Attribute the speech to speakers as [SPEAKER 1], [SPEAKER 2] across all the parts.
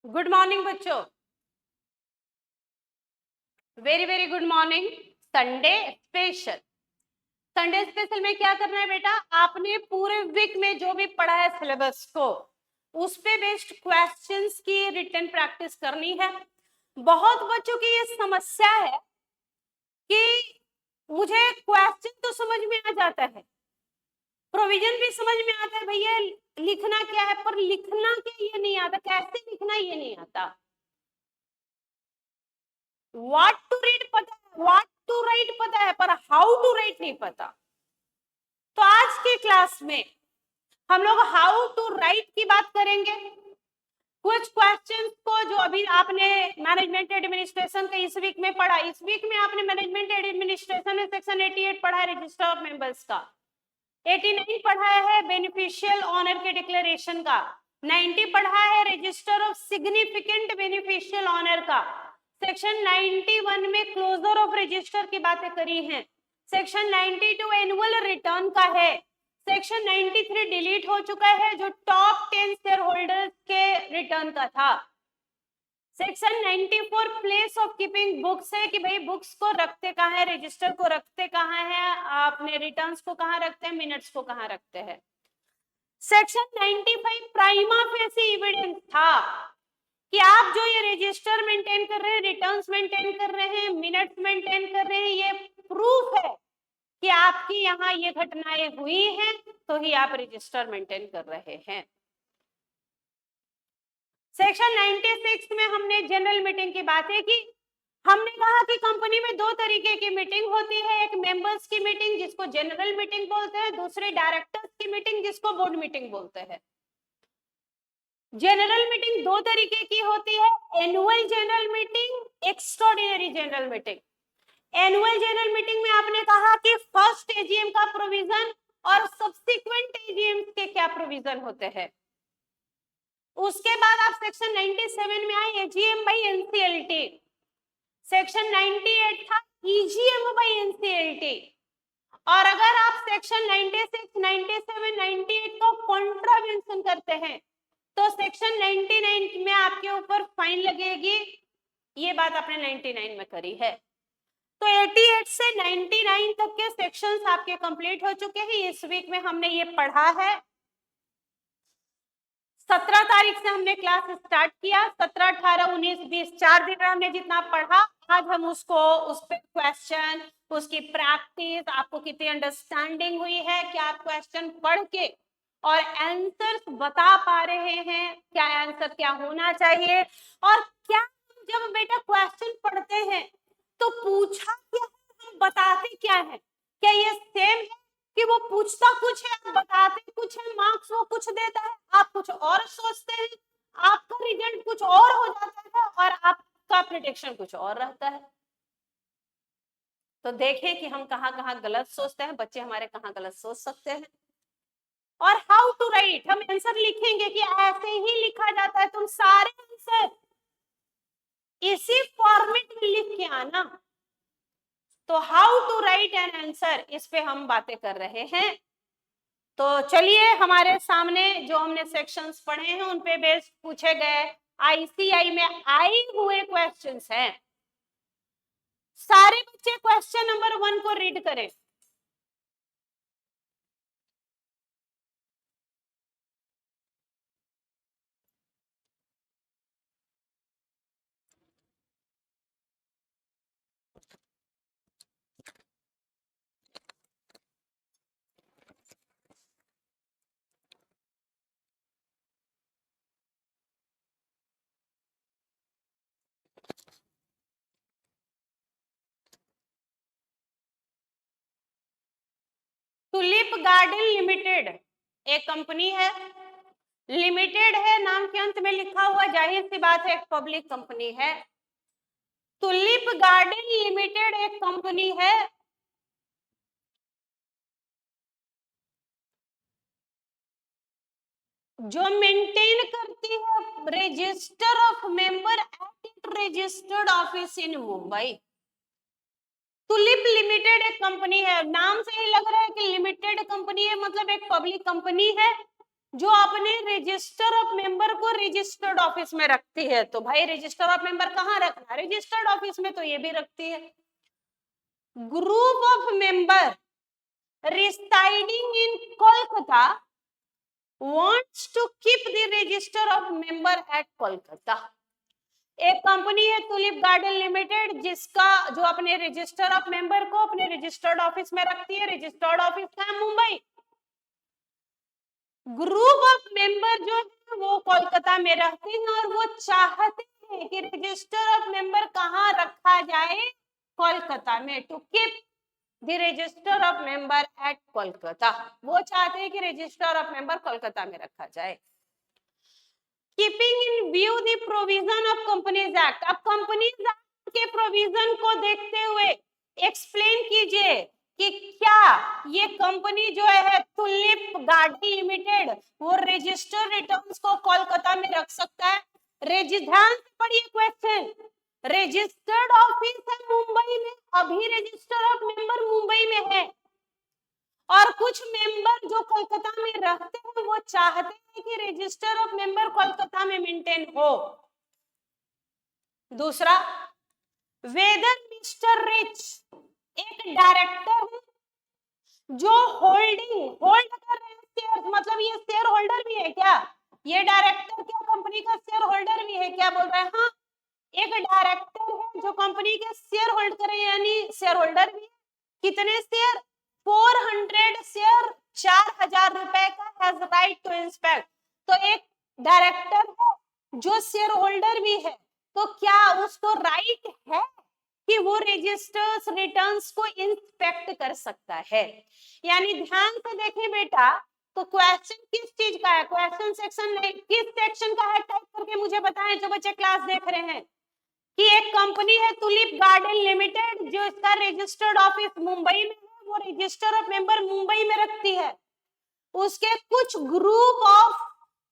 [SPEAKER 1] Good morning बच्चों, very very good morning. Sunday special. Sunday special में क्या करना है बेटा, आपने पूरे वीक में जो भी पढ़ा है सिलेबस को उस पे बेस्ड क्वेश्चंस की रिटन प्रैक्टिस करनी है। बहुत बच्चों की ये समस्या है कि मुझे क्वेश्चन तो समझ में आ जाता है, प्रोविजन भी समझ में आता है, भैया लिखना क्या है, पर लिखना क्या ये नहीं आता, कैसे लिखना ये नहीं आता। व्हाट टू रीड पता है, व्हाट टू राइट पता है, पर हाउ टू राइट नहीं पता। तो आज की क्लास में हम लोग हाउ टू राइट की बात करेंगे। कुछ क्वेश्चंस को जो अभी आपने मैनेजमेंट एडमिनिस्ट्रेशन का इस वीक में पढ़ा, इस वीक में आपने मैनेजमेंट एडमिनिस्ट्रेशन में सेक्शन 88 पढ़ा है रजिस्टर ऑफ मेंबर्स का, 89 पढ़ा है बेनिफिशियल ऑनर के डिक्लेरेशन का, 90 पढ़ा है register of significant beneficial owner का, सेक्शन 91 में क्लोजर ऑफ रजिस्टर की बातें करी हैं, सेक्शन 92 एनुअल रिटर्न का है, सेक्शन 93 डिलीट हो चुका है जो टॉप 10 शेयर होल्डर्स के रिटर्न का था, section 94 place of keeping books है कि भाई बुक्स को रखते कहाँ है, रजिस्टर को रखते कहाँ है, आपने रिटर्न्स को कहाँ रखते हैं, मिनट्स को कहाँ रखते हैं। सेक्शन 95 प्राइमा फेसी एविडेंस था कि आप जो ये रजिस्टर मेंटेन कर रहे हैं, रिटर्न्स मेंटेन कर रहे हैं, मिनट्स मेंटेन कर रहे हैं, ये प्रूफ है कि आपकी यहाँ ये घटनाएं हुई हैं, तो ही आप रजिस्टर मेंटेन कर रहे हैं। सेक्शन 96 में हमने जनरल मीटिंग की बातें की। हमने कहा कि कंपनी में दो तरीके की मीटिंग होती है, एक मेंबर्स की मीटिंग जिसको जनरल मीटिंग बोलते हैं, दूसरी डायरेक्टर्स की मीटिंग जिसको बोर्ड मीटिंग बोलते हैं। जनरल मीटिंग दो तरीके की होती है, annual general meeting, extraordinary general meeting. Annual general meeting में आपने कहा कि फर्स्ट एजीएम का प्रोविजन और सब्सिक्वेंट एजीएम के क्या प्रोविजन होते हैं। उसके बाद आप सेक्शन 97 में आए, एजीएम बाय एनसीएलटी। सेक्शन 98 था ईजीएम बाय एनसीएलटी। और अगर आप सेक्शन 96, 97, 98 को कॉन्ट्रावेंशन करते हैं तो सेक्शन 99 में आपके ऊपर फाइन लगेगी। ये बात आपने 99 में करी है। तो 88 से 99 तक के सेक्शंस आपके कंप्लीट हो चुके हैं। इस वीक में हमने ये पढ़ा है। 17 तारीख से हमने क्लास स्टार्ट किया, 17, 18, 19, 20 4 दिन में हमने जितना पढ़ा, आज हम उसको उस पे क्वेश्चन, उसकी प्रैक्टिस, आपको कितनी अंडरस्टैंडिंग हुई है, क्या आप क्वेश्चन पढ़ के और आंसर्स बता पा रहे हैं, क्या आंसर क्या होना चाहिए, और क्या जब बेटा क्वेश्चन पढ़ते हैं तो पूछा क्या है, हम बताते क्या है, क्या ये सेम है कि वो पूछता कुछ है, आप बताते कुछ है, मार्क्स वो कुछ देता है, आप कुछ और सोचते हैं, आपका रिजल्ट कुछ और हो जाता है और आपका प्रेडिक्शन कुछ और रहता है। तो देखें कि हम कहाँ कहाँ गलत सोचते हैं, बच्चे हमारे कहाँ गलत सोच सकते हैं। और हाउ टू राइट, हम आंसर लिखेंगे कि ऐसे ही लिखा जाता है, तुम सारे आंसर इसी फॉर्मेट में लिख के आना। तो how to write an answer, इस पे हम बातें कर रहे हैं। तो चलिए, हमारे सामने जो हमने सेक्शंस पढ़े हैं उन पे बेस्ड पूछे गए आईसीआई में आए हुए क्वेश्चंस हैं। सारे बच्चे क्वेश्चन नंबर 1 को रीड करें। टुलिप गार्डन लिमिटेड एक कंपनी है, लिमिटेड है, नाम के अंत में लिखा हुआ, जाहिर सी बात है एक पब्लिक कंपनी है। टुलिप गार्डन लिमिटेड एक कंपनी है जो मेंटेन करती है register of member eight registered office in Mumbai. Tulip limited एक कंपनी है, नाम से ही लग रहा है कि लिमिटेड कंपनी है, मतलब एक पब्लिक कंपनी है जो अपने रजिस्टर ऑफ मेंबर को रजिस्टर्ड ऑफिस में रखती है। तो भाई रजिस्टर ऑफ मेंबर कहाँ रखना, रजिस्टर्ड ऑफिस में, तो ये भी रखती है। Group of member residing in Kolkata wants to keep the register of member at Kolkata. एक कंपनी है टुलिप गार्डन लिमिटेड, जिसका जो अपने रजिस्टर ऑफ मेंबर को अपने रजिस्टर्ड ऑफिस में रखती है। रजिस्टर्ड ऑफिस का है मुंबई। ग्रुप ऑफ मेंबर जो है वो कोलकाता में रहते हैं और वो चाहते हैं कि रजिस्टर ऑफ मेंबर कहाँ रखा जाए, कोलकाता में। To keep the register of member at Kolkata, वो चाहते हैं कि रजिस्टर ऑफ मेंबर कोलकाता में रखा जाए। Keeping in view the provision of companies act, अब कंपनीज एक्ट के प्रोविजन को देखते हुए एक्सप्लेन कीजिए कि क्या ये कंपनी जो है टुलिप गार्डन लिमिटेड वो रजिस्टर रिटर्न्स को कोलकाता में रख सकता है। ध्यान से पढ़िए क्वेश्चन, रजिस्टर्ड ऑफिस है मुंबई में, अभी रजिस्टर ऑफ मेंबर मुंबई में है, और कुछ मेंबर जो कोलकाता में रहते हैं वो चाहते हैं कि रजिस्टर ऑफ मेंबर कोलकाता में मेंटेन हो। दूसरा, वेदर मिस्टर रिच एक डायरेक्टर है जो होल्ड कर रहे हैं शेयर, मतलब ये शेयर होल्डर भी है क्या, ये डायरेक्टर क्या कंपनी का शेयर होल्डर भी है क्या, बोल रहे हैं हाँ, एक डायरेक्टर है जो कंपनी के शेयर होल्ड करे, यानी शेयर होल्डर भी है। कितने शेयर, 400 शेयर, 4000 रुपए का, हैज राइट टू इंस्पेक्ट। तो एक डायरेक्टर है जो शेयर होल्डर भी है, तो क्या उसको राइट है कि वो रजिस्टर्स रिटर्न्स को इंस्पेक्ट कर सकता है। यानी ध्यान से देखें बेटा, तो क्वेश्चन किस चीज का है, क्वेश्चन सेक्शन नहीं, किस सेक्शन का है टाइप करके मुझे बताएं जो बच्चे क्लास देख रहे हैं। कि एक कंपनी है टुलिप गार्डन लिमिटेड जो इसका रजिस्टर्ड ऑफिस मुंबई में है, वो रजिस्टर ऑफ मेंबर मुंबई में रखती है, उसके कुछ ग्रुप ऑफ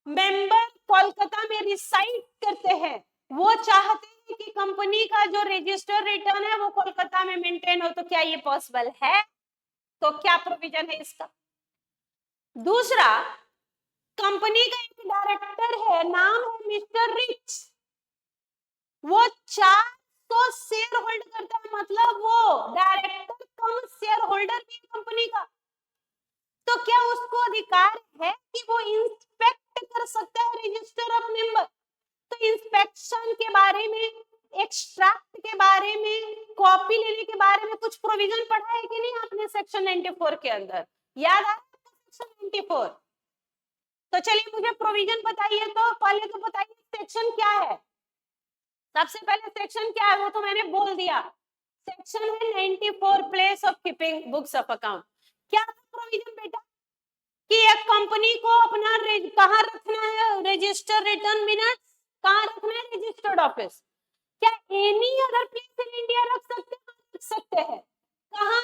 [SPEAKER 1] मेंबर कोलकाता में रिसाइड करते हैं, वो चाहते हैं कि कंपनी का जो रजिस्टर रिटर्न है वो कोलकाता में मेंटेन हो। तो क्या ये पॉसिबल है, तो क्या प्रोविजन है इसका। दूसरा, कंपनी का एक डायरेक्टर है, नाम है मिस्टर रिच, वो 400 शेयर होल्ड करता है, मतलब वो डायरेक्टर कम शेयर होल्डर भी है कंपनी का। तो क्या उसको अधिकार है कि वो इंस्पेक्ट कर सकता है रजिस्टर ऑफ मेंबर। तो इंस्पेक्शन के बारे में, एक्सट्रैक्ट के बारे में, कॉपी लेने के बारे में कुछ प्रोविजन पढ़ा है कि नहीं आपने सेक्शन 94 के अंदर, याद आया सेक्शन 94। तो चलिए मुझे प्रोविजन बताइए, तो पहले तो बताइए सेक्शन क्या है, सबसे पहले सेक्शन क्या है वो तो मैंने बोल दिया, सेक्शन है 94 place of keeping books of account. क्या प्रोविजन बेटा कि एक कंपनी को अपना कहाँ रखना है, रजिस्टर रिटर्न मिनट्स कहाँ रखना है, रजिस्टर्ड ऑफिस। क्या any other place in India रख सकते हैं, कहाँ,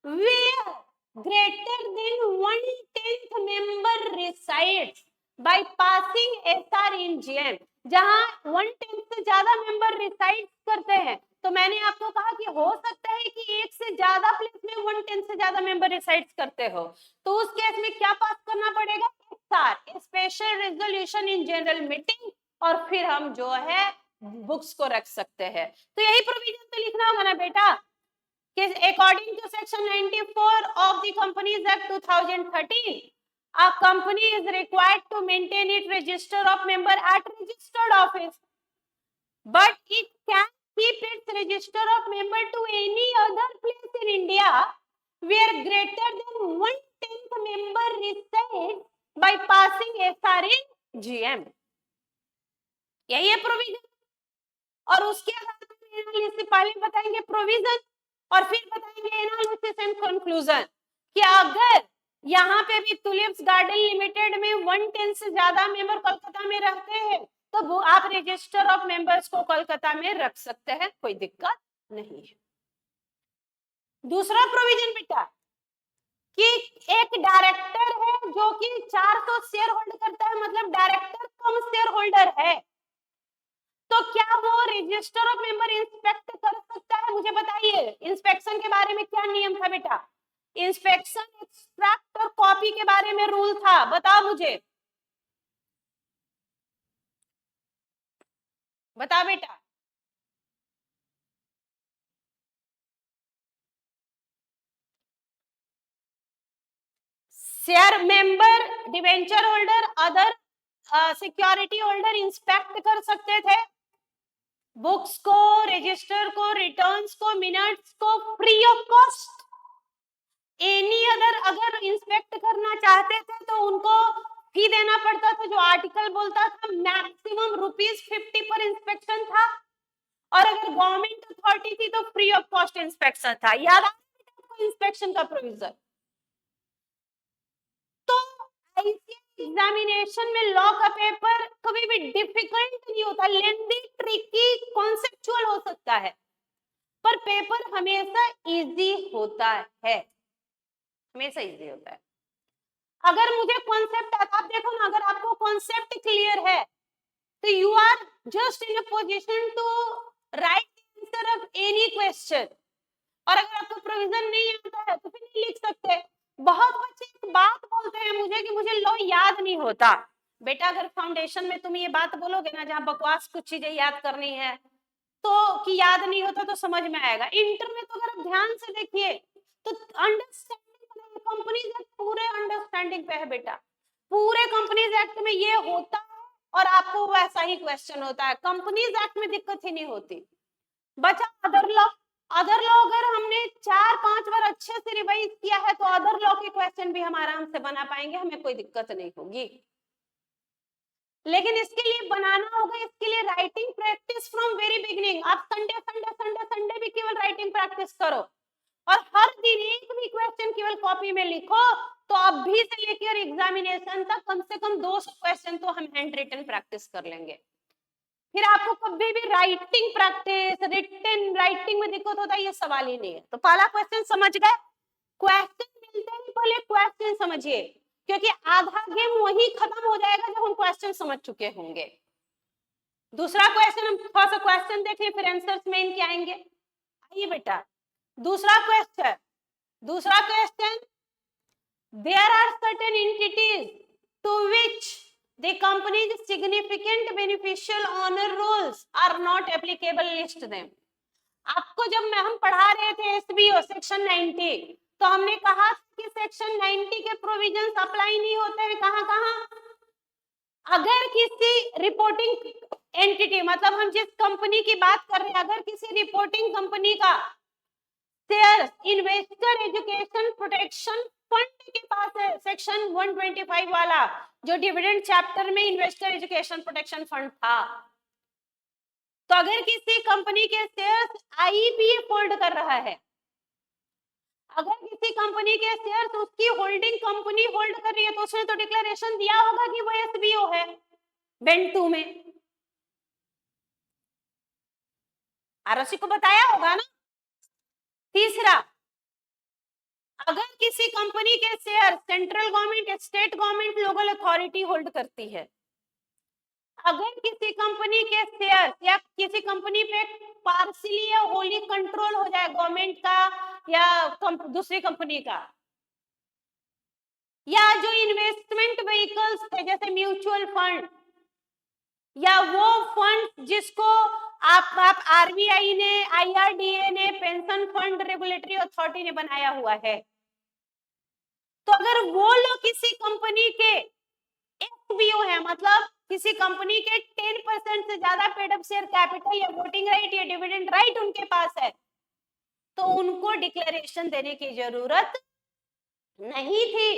[SPEAKER 1] where greater than 1/10 member resides by passing SR in GM, जहां 1/10 से ज्यादा मेंबर रिसाइड करते हैं। तो मैंने आपको कहा कि हो सकता है कि एक से ज्यादा प्लेस में 1/10 से ज्यादा मेंबर रिसाइड करते हो, तो उस केस में क्या पास करना पड़ेगा, SR, special resolution in general meeting, और फिर हम जो है बुक्स को रख सकते हैं। तो यही प्रोविजन तो लिखना होगा ना बेटा, कि according to section 94 of the companies act 2013 a company is required to maintain its register of member at registered office, but it can keep its register of member to any other place in India where greater than 1/10 member resides by passing SR in GM। यही है provision, और उसके analysis पहले बताएंगे provision और फिर बताएंगे analysis and conclusion, कि अगर यहाँ पे भी टुलिप्स गार्डन लिमिटेड में 1/10 से ज्यादा मेंबर कोलकाता में रहते हैं, तो वो आप रजिस्टर ऑफ मेंबर्स को कोलकाता में रख सकते हैं, कोई दिक्कत नहीं है। दूसरा प्रोविजन बेटा, कि एक डायरेक्टर है जो कि 400 शेयर होल्ड करता है, मतलब डायरेक्टर कम शेयर होल्डर है, तो क्या वो रजिस्टर ऑफ मेंबर इंस्पेक्ट कर सकता है, मुझे बताइए इंस्पेक्शन के बारे में क्या नियम था बेटा, इंस्पेक्शन एक्सट्रैक्ट और कॉपी के बारे में रूल था, बताओ मुझे। बता बेटा। Share member, debenture holder, other security holder inspect कर सकते थे बुक्स को, रजिस्टर को, रिटर्न्स को, मिनट्स को free of cost. Any other अगर इंस्पेक्ट करना चाहते थे तो उनको फी देना पड़ता था, जो आर्टिकल बोलता था मैक्सिमम ₹50 पर इंस्पेक्शन था, और अगर गवर्नमेंट अथॉरिटी थी तो फ्री ऑफ कॉस्ट इंस्पेक्शन था। याद आपको इंस्पेक्शन का प्रोविजन। तो आईसीएसई एग्जामिनेशन में लॉ का पेपर कभी भी डिफिकल्ट नहीं होता, लेंदी, ट्रिकी, कॉन्सेप्चुअल हो सकता है, पर पेपर हमेशा इजी होता है, हमेशा इजी होता है। अगर मुझे कॉन्सेप्ट आता, आप देखो ना, अगर आपको कॉन्सेप्ट क्लियर है तो you are just in a position to write answer of any question. और अगर आपको प्रोविजन नहीं आता है तो फिर नहीं लिख सकते। बहुत बच्चे एक बात बोलते हैं मुझे कि मुझे लॉ याद नहीं होता। बेटा अगर फाउंडेशन में तुम ये बात बोलोगे ना, जहाँ बकवास कुछ चीजें याद करनी है तो कि याद नहीं होता तो समझ में आएगा। इंटर में तो अगर आप ध्यान से देखिए तो अंडरस्टैंडिंग, कंपनीज एक्ट पूरे अंडरस्टैंडिंग पे है बेटा। पूरे कंपनीज एक्ट में ये होता है और आपको वैसा ही क्वेश्चन होता है। कंपनीज एक्ट में दिक्कत ही नहीं होती। बचा अदर लॉ। अदर लॉ अगर हमने 4-5 बार अच्छे से रिवाइज किया है तो अदर लॉ के क्वेश्चन भी हम आराम से बना पाएंगे, हमें कोई दिक्कत नहीं होगी। लेकिन इसके लिए बनाना होगा, इसके लिए writing practice from very beginning. आप संडे संडे संडे संडे भी केवल राइटिंग प्रैक्टिस करो और हर दिन एक भी क्वेश्चन केवल कॉपी में लिखो, तो अभी से लेकर एग्जामिनेशन तक कम से कम 200 क्वेश्चन तो हम हैंड रिटन प्रैक्टिस कर लेंगे। फिर आपको कभी भी राइटिंग प्रैक्टिस, रिटन राइटिंग में दिक्कत होता है, ये सवाल ही नहीं है। तो पहला क्वेश्चन समझ गए। क्वेश्चन मिलते ही पहले क्वेश्चन समझिए, क्योंकि आधा गेम वही खत्म हो जाएगा जब हम क्वेश्चन समझ चुके होंगे। दूसरा क्वेश्चन, हम थोड़ा सा क्वेश्चन देखें फिर आंसर्स में इनके आएंगे। आइए बेटा, दूसरा question there are certain entities to which the company's significant beneficial owner rules are not applicable, list them। आपको जब हम पढ़ा रहे थे एसबीओ सेक्शन 90, तो हमने कहा कि सेक्शन 90 के प्रोविजंस अप्लाई नहीं होते हैं। कहां कहां? अगर किसी रिपोर्टिंग एंटिटी, मतलब हम जिस कंपनी की बात कर रहे हैं, अगर किसी रिपोर्टिंग कंपनी का share investor education protection fund के पास है, सेक्शन 125 वाला, जो डिविडेंड चैप्टर में इन्वेस्टर एजुकेशन प्रोटेक्शन फंड था, तो अगर किसी कंपनी के शेयर्स आईपीएफ होल्ड कर रहा है, अगर किसी कंपनी के शेयर्स उसकी होल्डिंग कंपनी होल्ड कर रही है, तो उसने तो डिक्लेरेशन दिया होगा कि वो एसबीओ है बेंड 2 में, आरओसी को बताया होगा ना। तीसरा, अगर किसी कंपनी के share central government, state government, local authority hold करती है, अगर किसी कंपनी के शेयर या किसी कंपनी पे पार्शियली या होली कंट्रोल हो जाए गवर्नमेंट का या दूसरी कंपनी का, या जो इन्वेस्टमेंट व्हीकल्स थे जैसे म्यूचुअल फंड, या वो फंड जिसको आप आरबीआई ने, आईआरडीए ने, पेंशन फंड रेगुलेटरी अथॉरिटी ने बनाया हुआ है, तो अगर वो लोग किसी कंपनी के एसबीओ है, मतलब किसी कंपनी के 10% से ज्यादा पेड अप शेयर कैपिटल या वोटिंग राइट या डिविडेंड राइट उनके पास है, तो उनको डिक्लेरेशन देने की जरूरत नहीं थी,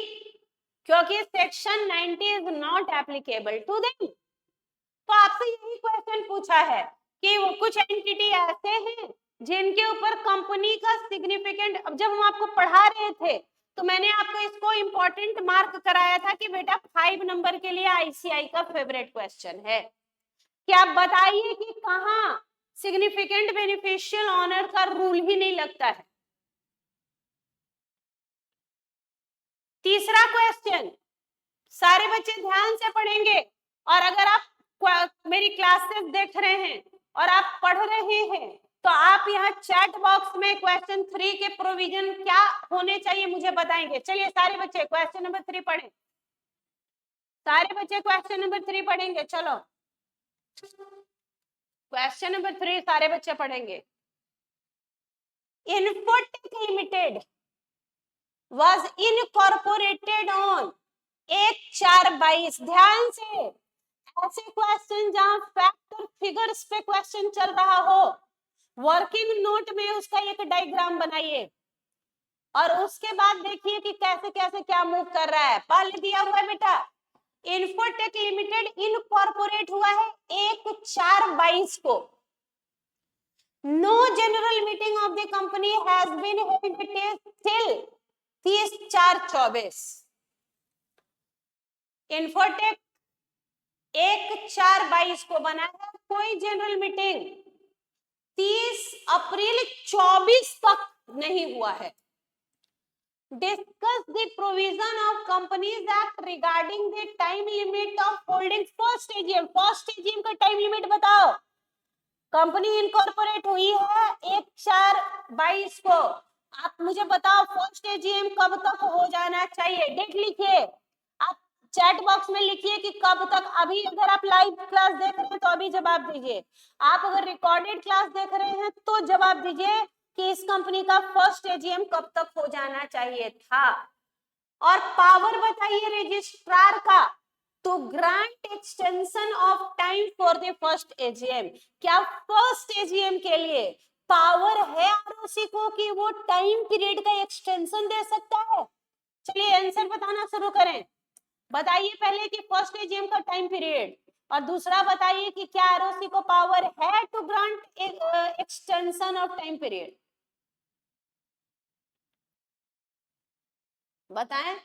[SPEAKER 1] क्योंकि section 90 is not applicable to them. तो आपसे यही क्वेश्चन पूछा है कि वो कुछ एंटिटी ऐसे हैं जिनके ऊपर कंपनी का सिग्निफिकेंट, अब जब हम आपको पढ़ा रहे थे तो मैंने आपको इसको इंपॉर्टेंट मार्क कराया था कि बेटा 5 नंबर के लिए आईसीआई का फेवरेट क्वेश्चन है कि आप बताइए कि कहां सिग्निफिकेंट बेनिफिशियल ऑनर का रूल ही नहीं लगता है। तीसरा क्वेश्चन सारे बच्चे ध्यान से पढ़ेंगे, और अगर आप मेरी क्लासेस देख रहे हैं और आप पढ़ रहे हैं तो आप यहाँ चैट बॉक्स में क्वेश्चन 3 के प्रोविजन क्या होने चाहिए मुझे बताएंगे। चलिए सारे बच्चे क्वेश्चन नंबर 3 पढ़ें, सारे बच्चे क्वेश्चन नंबर 3 पढ़ेंगे। चलो क्वेश्चन नंबर 3 सारे बच्चे पढ़ेंगे। Infotech limited was incorporated on 1/4/22। ध्यान से, ऐसे क्वेश्चन जहां फैक्ट और फिगर्स पे क्वेश्चन चल रहा हो, वर्किंग नोट में उसका एक डायग्राम बनाइए और उसके बाद देखिए कि कैसे कैसे क्या मूव कर रहा है। पहले दिया हुआ है बेटा, इन्फोटेक लिमिटेड इनकॉर्पोरेट हुआ है 1/4/22 को। No general meeting of the company has been held till 30/4/24। Infotech 1/4/22 को बना है, कोई जनरल मीटिंग 30 अप्रैल 24 तक नहीं हुआ है। Discuss the provision of Companies Act regarding the time limit of holding first AGM। First AGM का टाइम लिमिट बताओ। कंपनी इनकॉर्पोरेट हुई है 1/4/22 को, आप मुझे बताओ फर्स्ट AGM कब तक हो जाना चाहिए। डेट लिखिए, आप चैट बॉक्स में लिखिए कि कब तक। अभी अगर आप लाइव क्लास देख रहे हैं तो अभी जवाब दीजिए, आप अगर रिकॉर्डेड क्लास देख रहे हैं तो जवाब दीजिए कि इस कंपनी का फर्स्ट AGM कब तक हो जाना चाहिए था। और पावर बताइए रजिस्ट्रार का, to grant extension of time for the first AGM। क्या फर्स्ट AGM के लिए पावर है आरओसी को कि वो टाइम पीरियड का एक्सटेंशन दे सकता है? चलिए आंसर बताना शुरू करें। बताइए पहले कि फर्स्ट AGM का टाइम पीरियड, और दूसरा बताइए कि क्या आरओसी को पावर है to grant extension of time period. बताएं।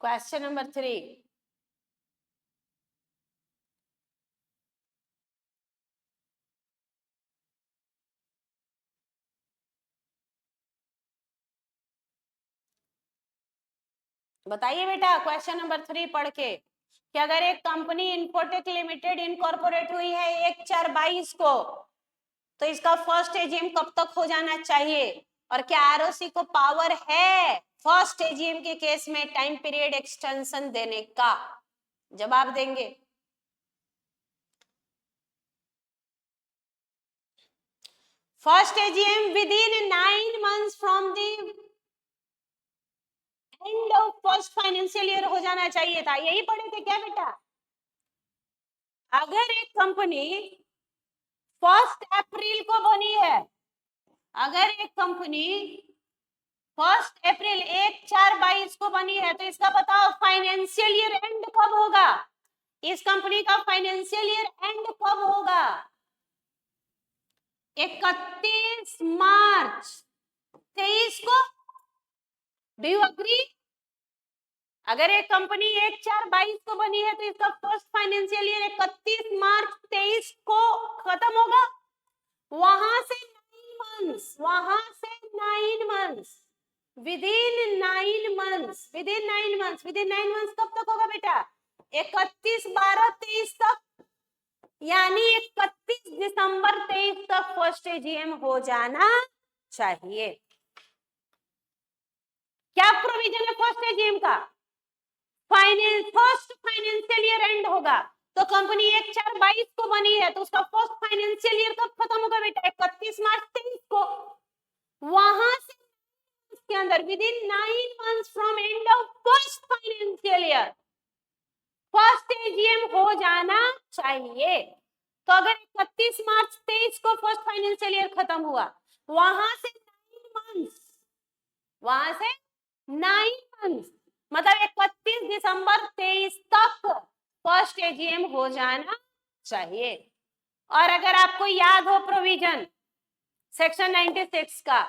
[SPEAKER 1] क्वेश्चन नंबर 3, बताइए बेटा क्वेश्चन नंबर 3 पढ़ के कि अगर एक कंपनी इन्फोटेक लिमिटेड इनकॉर्पोरेट हुई है 1/4/22 को, तो इसका फर्स्ट AGM कब तक हो जाना चाहिए, और क्या आरओसी को पावर है फर्स्ट AGM के केस में टाइम पीरियड एक्सटेंशन देने का। जवाब देंगे। First AGM with in 9 months from the end of first financial year हो जाना चाहिए था। यही पढ़े थे क्या बेटा? अगर एक कंपनी 1 अप्रैल को बनी है, अगर एक कंपनी 1 अप्रैल 1/4/22 को बनी है, तो इसका बताओ फाइनेंशियल ईयर एंड कब होगा? इस कंपनी का फाइनेंशियल ईयर एंड कब होगा? 31 मार्च 23 को। Do you agree? अगर एक कंपनी 1/4/22 को बनी है तो इसका फर्स्ट फाइनेंशियल ईयर 31 मार्च 23 को खत्म होगा। वहां से 9 मंथ्स, वहां से 9 months, with in 9 months, with in 9 months, with in 9 months कब तक होगा बेटा? 31/12/23 तक, यानी 31 दिसंबर 23 तक फर्स्ट AGM हो जाना चाहिए। क्या प्रोविजन है फर्स्ट AGM का? फर्स्ट फाइनेंशियल ईयर एंड होगा, तो कंपनी 1/4/22 को बनी है तो उसका फर्स्ट फाइनेंशियल ईयर कब खत्म होगा बेटा? 31 मार्च 23 को। वहां से के अंदर with in 9 months from end of first financial year first AGM हो जाना चाहिए। तो अगर 31 मार्च 23 को फर्स्ट फाइनेंशियल ईयर खत्म हुआ, वहां से 9 मंथ्स, वहां से 9 मंथ्स मतलब 31 दिसंबर 23 तक फर्स्ट AGM हो जाना चाहिए। और अगर आपको याद हो प्रोविजन सेक्शन 96 का,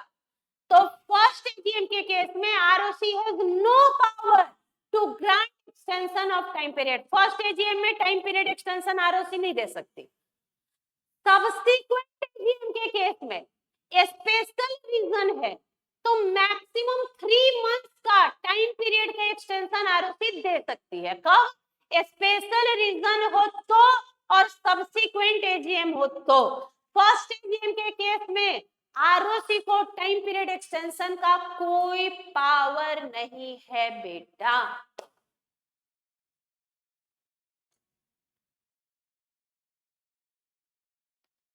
[SPEAKER 1] तो फर्स्ट AGM के केस में ROC has no power to grant extension of time period. First AGM में टाइम पीरियड एक्सटेंशन आरओसी नहीं दे सकती। सब्सिक्वेंट AGM के केस में स्पेशल रीजन है तो मैक्सिमम 3 मंथ्स का टाइम पीरियड का एक्सटेंशन आरओसी दे सकती है। कब? स्पेशल रीजन हो तो और सब्सिक्वेंट AGM हो तो। फर्स्ट AGM के केस में आरओसी को टाइम पीरियड एक्सटेंशन का कोई पावर नहीं है बेटा।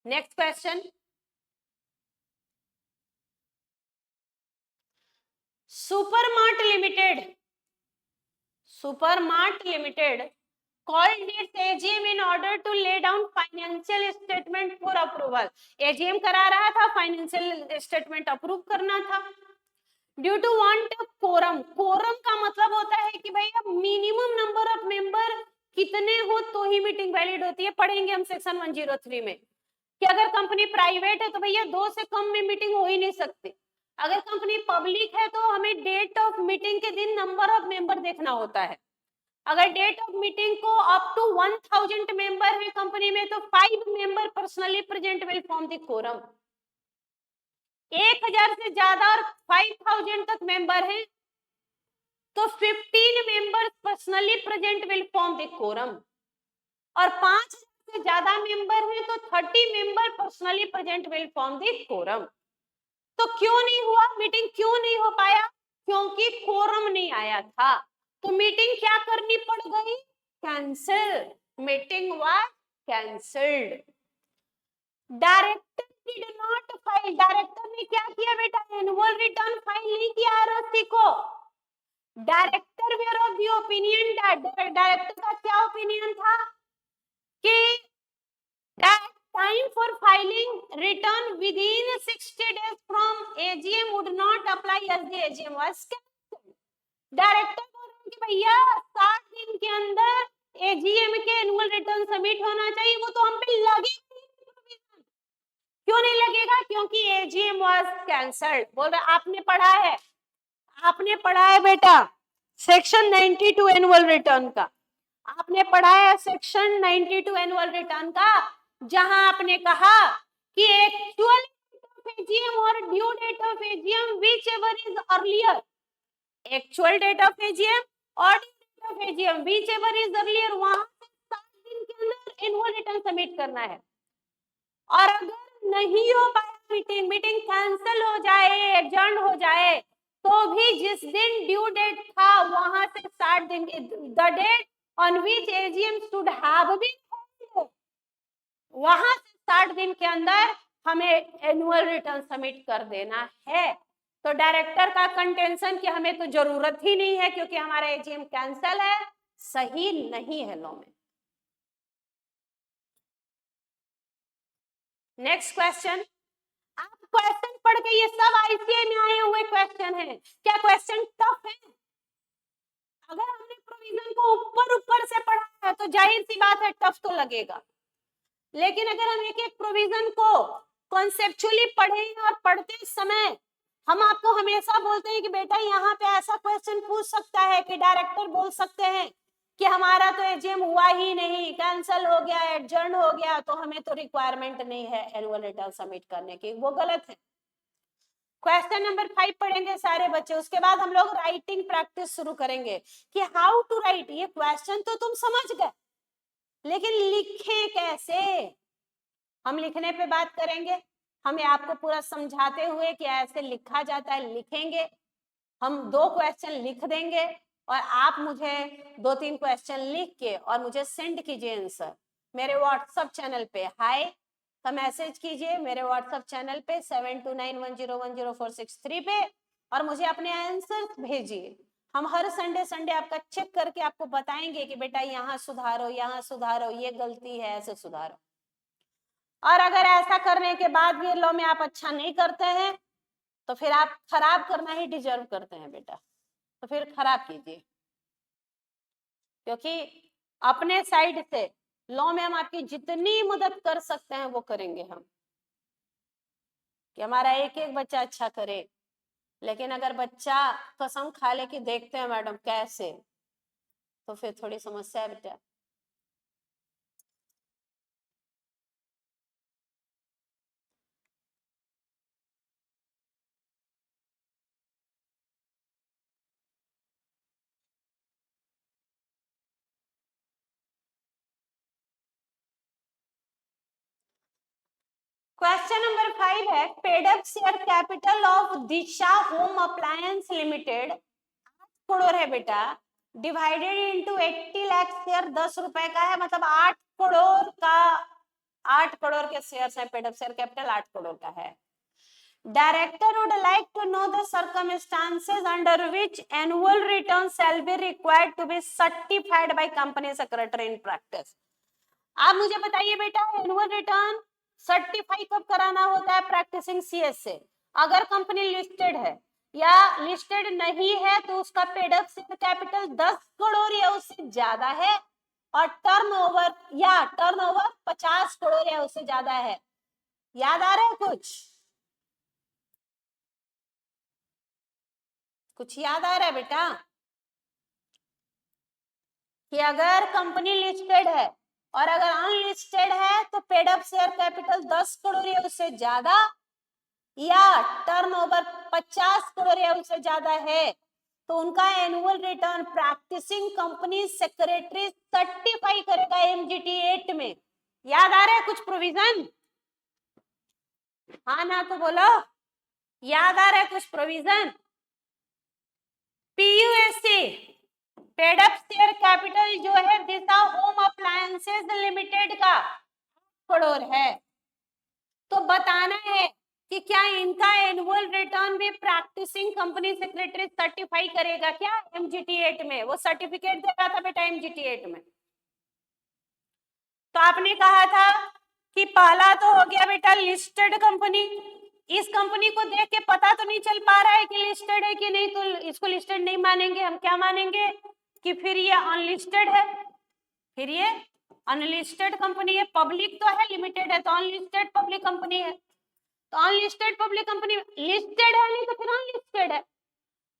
[SPEAKER 1] Next question, supermart limited called its AGM in order to lay down financial statement for approval. AGM करा रहा था, फाइनेंशियल स्टेटमेंट अप्रूव करना था। Due to want quorum, quorum का मतलब होता है कि भाई अब मिनिमम नंबर ऑफ मेंबर कितने हो तो ही मीटिंग वैलिड होती है। पढ़ेंगे हम सेक्शन 103 में कि अगर कंपनी प्राइवेट है तो भैया 2 से कम में मीटिंग हो ही नहीं सकती। अगर कंपनी पब्लिक है तो हमें डेट ऑफ मीटिंग के दिन नंबर ऑफ मेंबर देखना होता है। अगर डेट ऑफ मीटिंग को अप टू 1000 मेंबर है कंपनी में तो 5 member personally present will form the quorum. 1000 से ज्यादा और 5000 तक मेंबर हैं तो 15 members personally present will form the quorum, और 5000 से ज्यादा मेंबर हैं तो 30 member personally present will form the quorum. तो क्यों नहीं हुआ मीटिंग, क्यों नहीं हो पाया? क्योंकि कोरम नहीं आया था। तो मीटिंग क्या करनी पड़ गई? Cancel. Meeting was cancelled. Director did not file, director ने क्या किया बेटा? एनुअल रिटर्न फाइल नहीं किया आरओसी को। Director were of the opinion, director का क्या ओपिनियन था कि time for filing return within 60 days from AGM would not apply as the AGM was cancelled. Director बोल रहे हैं कि भैया 60 दिन के अंदर एजीएम के एनुअल रिटर्न सबमिट होना चाहिए, वो तो हम पे लगेगा। क्यों नहीं लगेगा? क्योंकि एजीएम वाज कैंसल्ड। बोल रहे आपने पढ़ा है बेटा सेक्शन 92 एनुअल रिटर्न का, आपने पढ़ा है सेक्शन 92 एनुअल रिटर्न का, जहां आपने कहा कि एक्चुअल एजीएम और due date of AGM whichever is earlier, actual date of AGM और due date of AGM whichever is earlier, वहां से 7 दिन के अंदर एनुअल रिटर्न सबमिट करना है। और अगर नहीं हो पाया मीटिंग कैंसिल हो जाए, एडजर्न हो जाए, तो भी जिस दिन ड्यू डेट था वहां से 60 दिन, the date on which AGM should have been hold, वहां से 60 दिन के अंदर हमें एनुअल रिटर्न सबमिट कर देना है। तो डायरेक्टर का कंटेंशन कि हमें तो जरूरत ही नहीं है क्योंकि हमारा एजीएम कैंसिल है, सही नहीं है लॉ में। नेक्स्ट क्वेश्चन, आप क्वेश्चन पढ़ के, ये सब आईसीए में आए हुए क्वेश्चन हैं, क्या क्वेश्चन टफ है? अगर हमने प्रोविजन को ऊपर से पढ़ा है तो जाहिर सी बात है टफ तो लगेगा, लेकिन अगर हम एक एक प्रोविजन को कॉन्सेप्चुअली पढ़ें और पढ़ते समय हम आपको हमेशा बोलते हैं कि बेटा यहाँ पे ऐसा क्वेश्चन पूछ सकता है कि डायरेक्टर बोल सकते हैं कि हमारा तो एजीएम हुआ ही नहीं, कैंसिल हो गया, एडजर्न हो गया, तो हमें तो रिक्वायरमेंट नहीं है एनुअल रिटर्न सबमिट करने की, वो गलत है। क्वेश्चन नंबर 5 पढ़ेंगे सारे बच्चे, उसके बाद हम लोग राइटिंग प्रैक्टिस शुरू करेंगे कि हाउ टू राइट। ये क्वेश्चन तो तुम समझ गए, लेकिन लिखें कैसे, हम लिखने पे बात करेंगे। हमें आपको पूरा समझाते हुए कि ऐसे लिखा जाता है लिखेंगे। हम 2 क्वेश्चन लिख देंगे और आप मुझे 2-3 क्वेश्चन लिख के और मुझे सेंड कीजिए आंसर मेरे व्हाट्सएप चैनल पे। हाय का मैसेज कीजिए मेरे व्हाट्सएप चैनल पे 7291010463 पे और मुझे अपने आंसर भेजिए। हम हर संडे आपका चेक करके आपको बताएंगे कि बेटा यहाँ सुधारो, यहाँ सुधारो, ये गलती है, ऐसे सुधारो। और अगर ऐसा करने के बाद भी लॉ में आप अच्छा नहीं करते हैं तो फिर आप खराब करना ही डिजर्व करते हैं बेटा, तो फिर खराब कीजिए, क्योंकि अपने साइड से लॉ में हम आपकी जितनी मदद कर सकते हैं वो करेंगे हम, कि हमारा एक एक बच्चा अच्छा करे। लेकिन अगर बच्चा कसम खा ले कि देखते हैं मैडम कैसे, तो फिर थोड़ी समस्या है बेटा। क्वेश्चन नंबर 5 है paid up share capital of Disha home appliance limited 8 crore है बेटा, डिवाइडेड इनटू 80 लाख शेयर 10 रुपए का है, मतलब 8 करोड़ का 8 करोड़ के शेयर है, paid up share capital 8 crore का है। Director would like to know the circumstances under which annual return shall be required to be certified by company secretary in practice। आप मुझे बताइए बेटा, एनुअल रिटर्न सर्टिफाई कब कराना होता है प्रैक्टिसिंग सीएस से? अगर कंपनी लिस्टेड है या लिस्टेड नहीं है तो उसका paid up share capital 10 crore या उससे ज्यादा है और टर्नओवर 50 करोड़ या उससे ज्यादा है। याद आ रहा है कुछ याद आ रहा है बेटा? कि अगर कंपनी लिस्टेड है और अगर अनलिस्टेड है तो paid up share capital 10 crore या उससे ज्यादा या टर्नओवर 50 करोड़ या उससे ज्यादा है तो उनका annual return practising company secretary certify करेगा एमजीटी 8 में। याद आ रहा है कुछ प्रोविजन? हाँ ना तो बोलो, याद आ रहा है कुछ provision? PUSC paid up share capital जो है दिशा होम अप्लायंसेस लिमिटेड का करोड़ है, तो बताना है कि क्या इनका एनुअल रिटर्न भी प्रैक्टिसिंग कंपनी सेक्रेटरी सर्टिफाई करेगा क्या एमजीटी 8 में? वो सर्टिफिकेट दे रहा था बेटा एमजीटी 8 में। तो आपने कहा था कि पहला तो हो गया बेटा लिस्टेड कंपनी, इस कंपनी को देख के पता तो नहीं चल पा रहा है कि लिस्टेड है कि नहीं, तो इसको लिस्टेड नहीं मानेंगे, हम क्या मानेंगे कि फिर ये अनलिस्टेड है, फिर ये अनलिस्टेड कंपनी है, पब्लिक तो है लिमिटेड है तो अनलिस्टेड पब्लिक कंपनी है, तो अनलिस्टेड पब्लिक कंपनी लिस्टेड है नहीं तो फिर अनलिस्टेड है,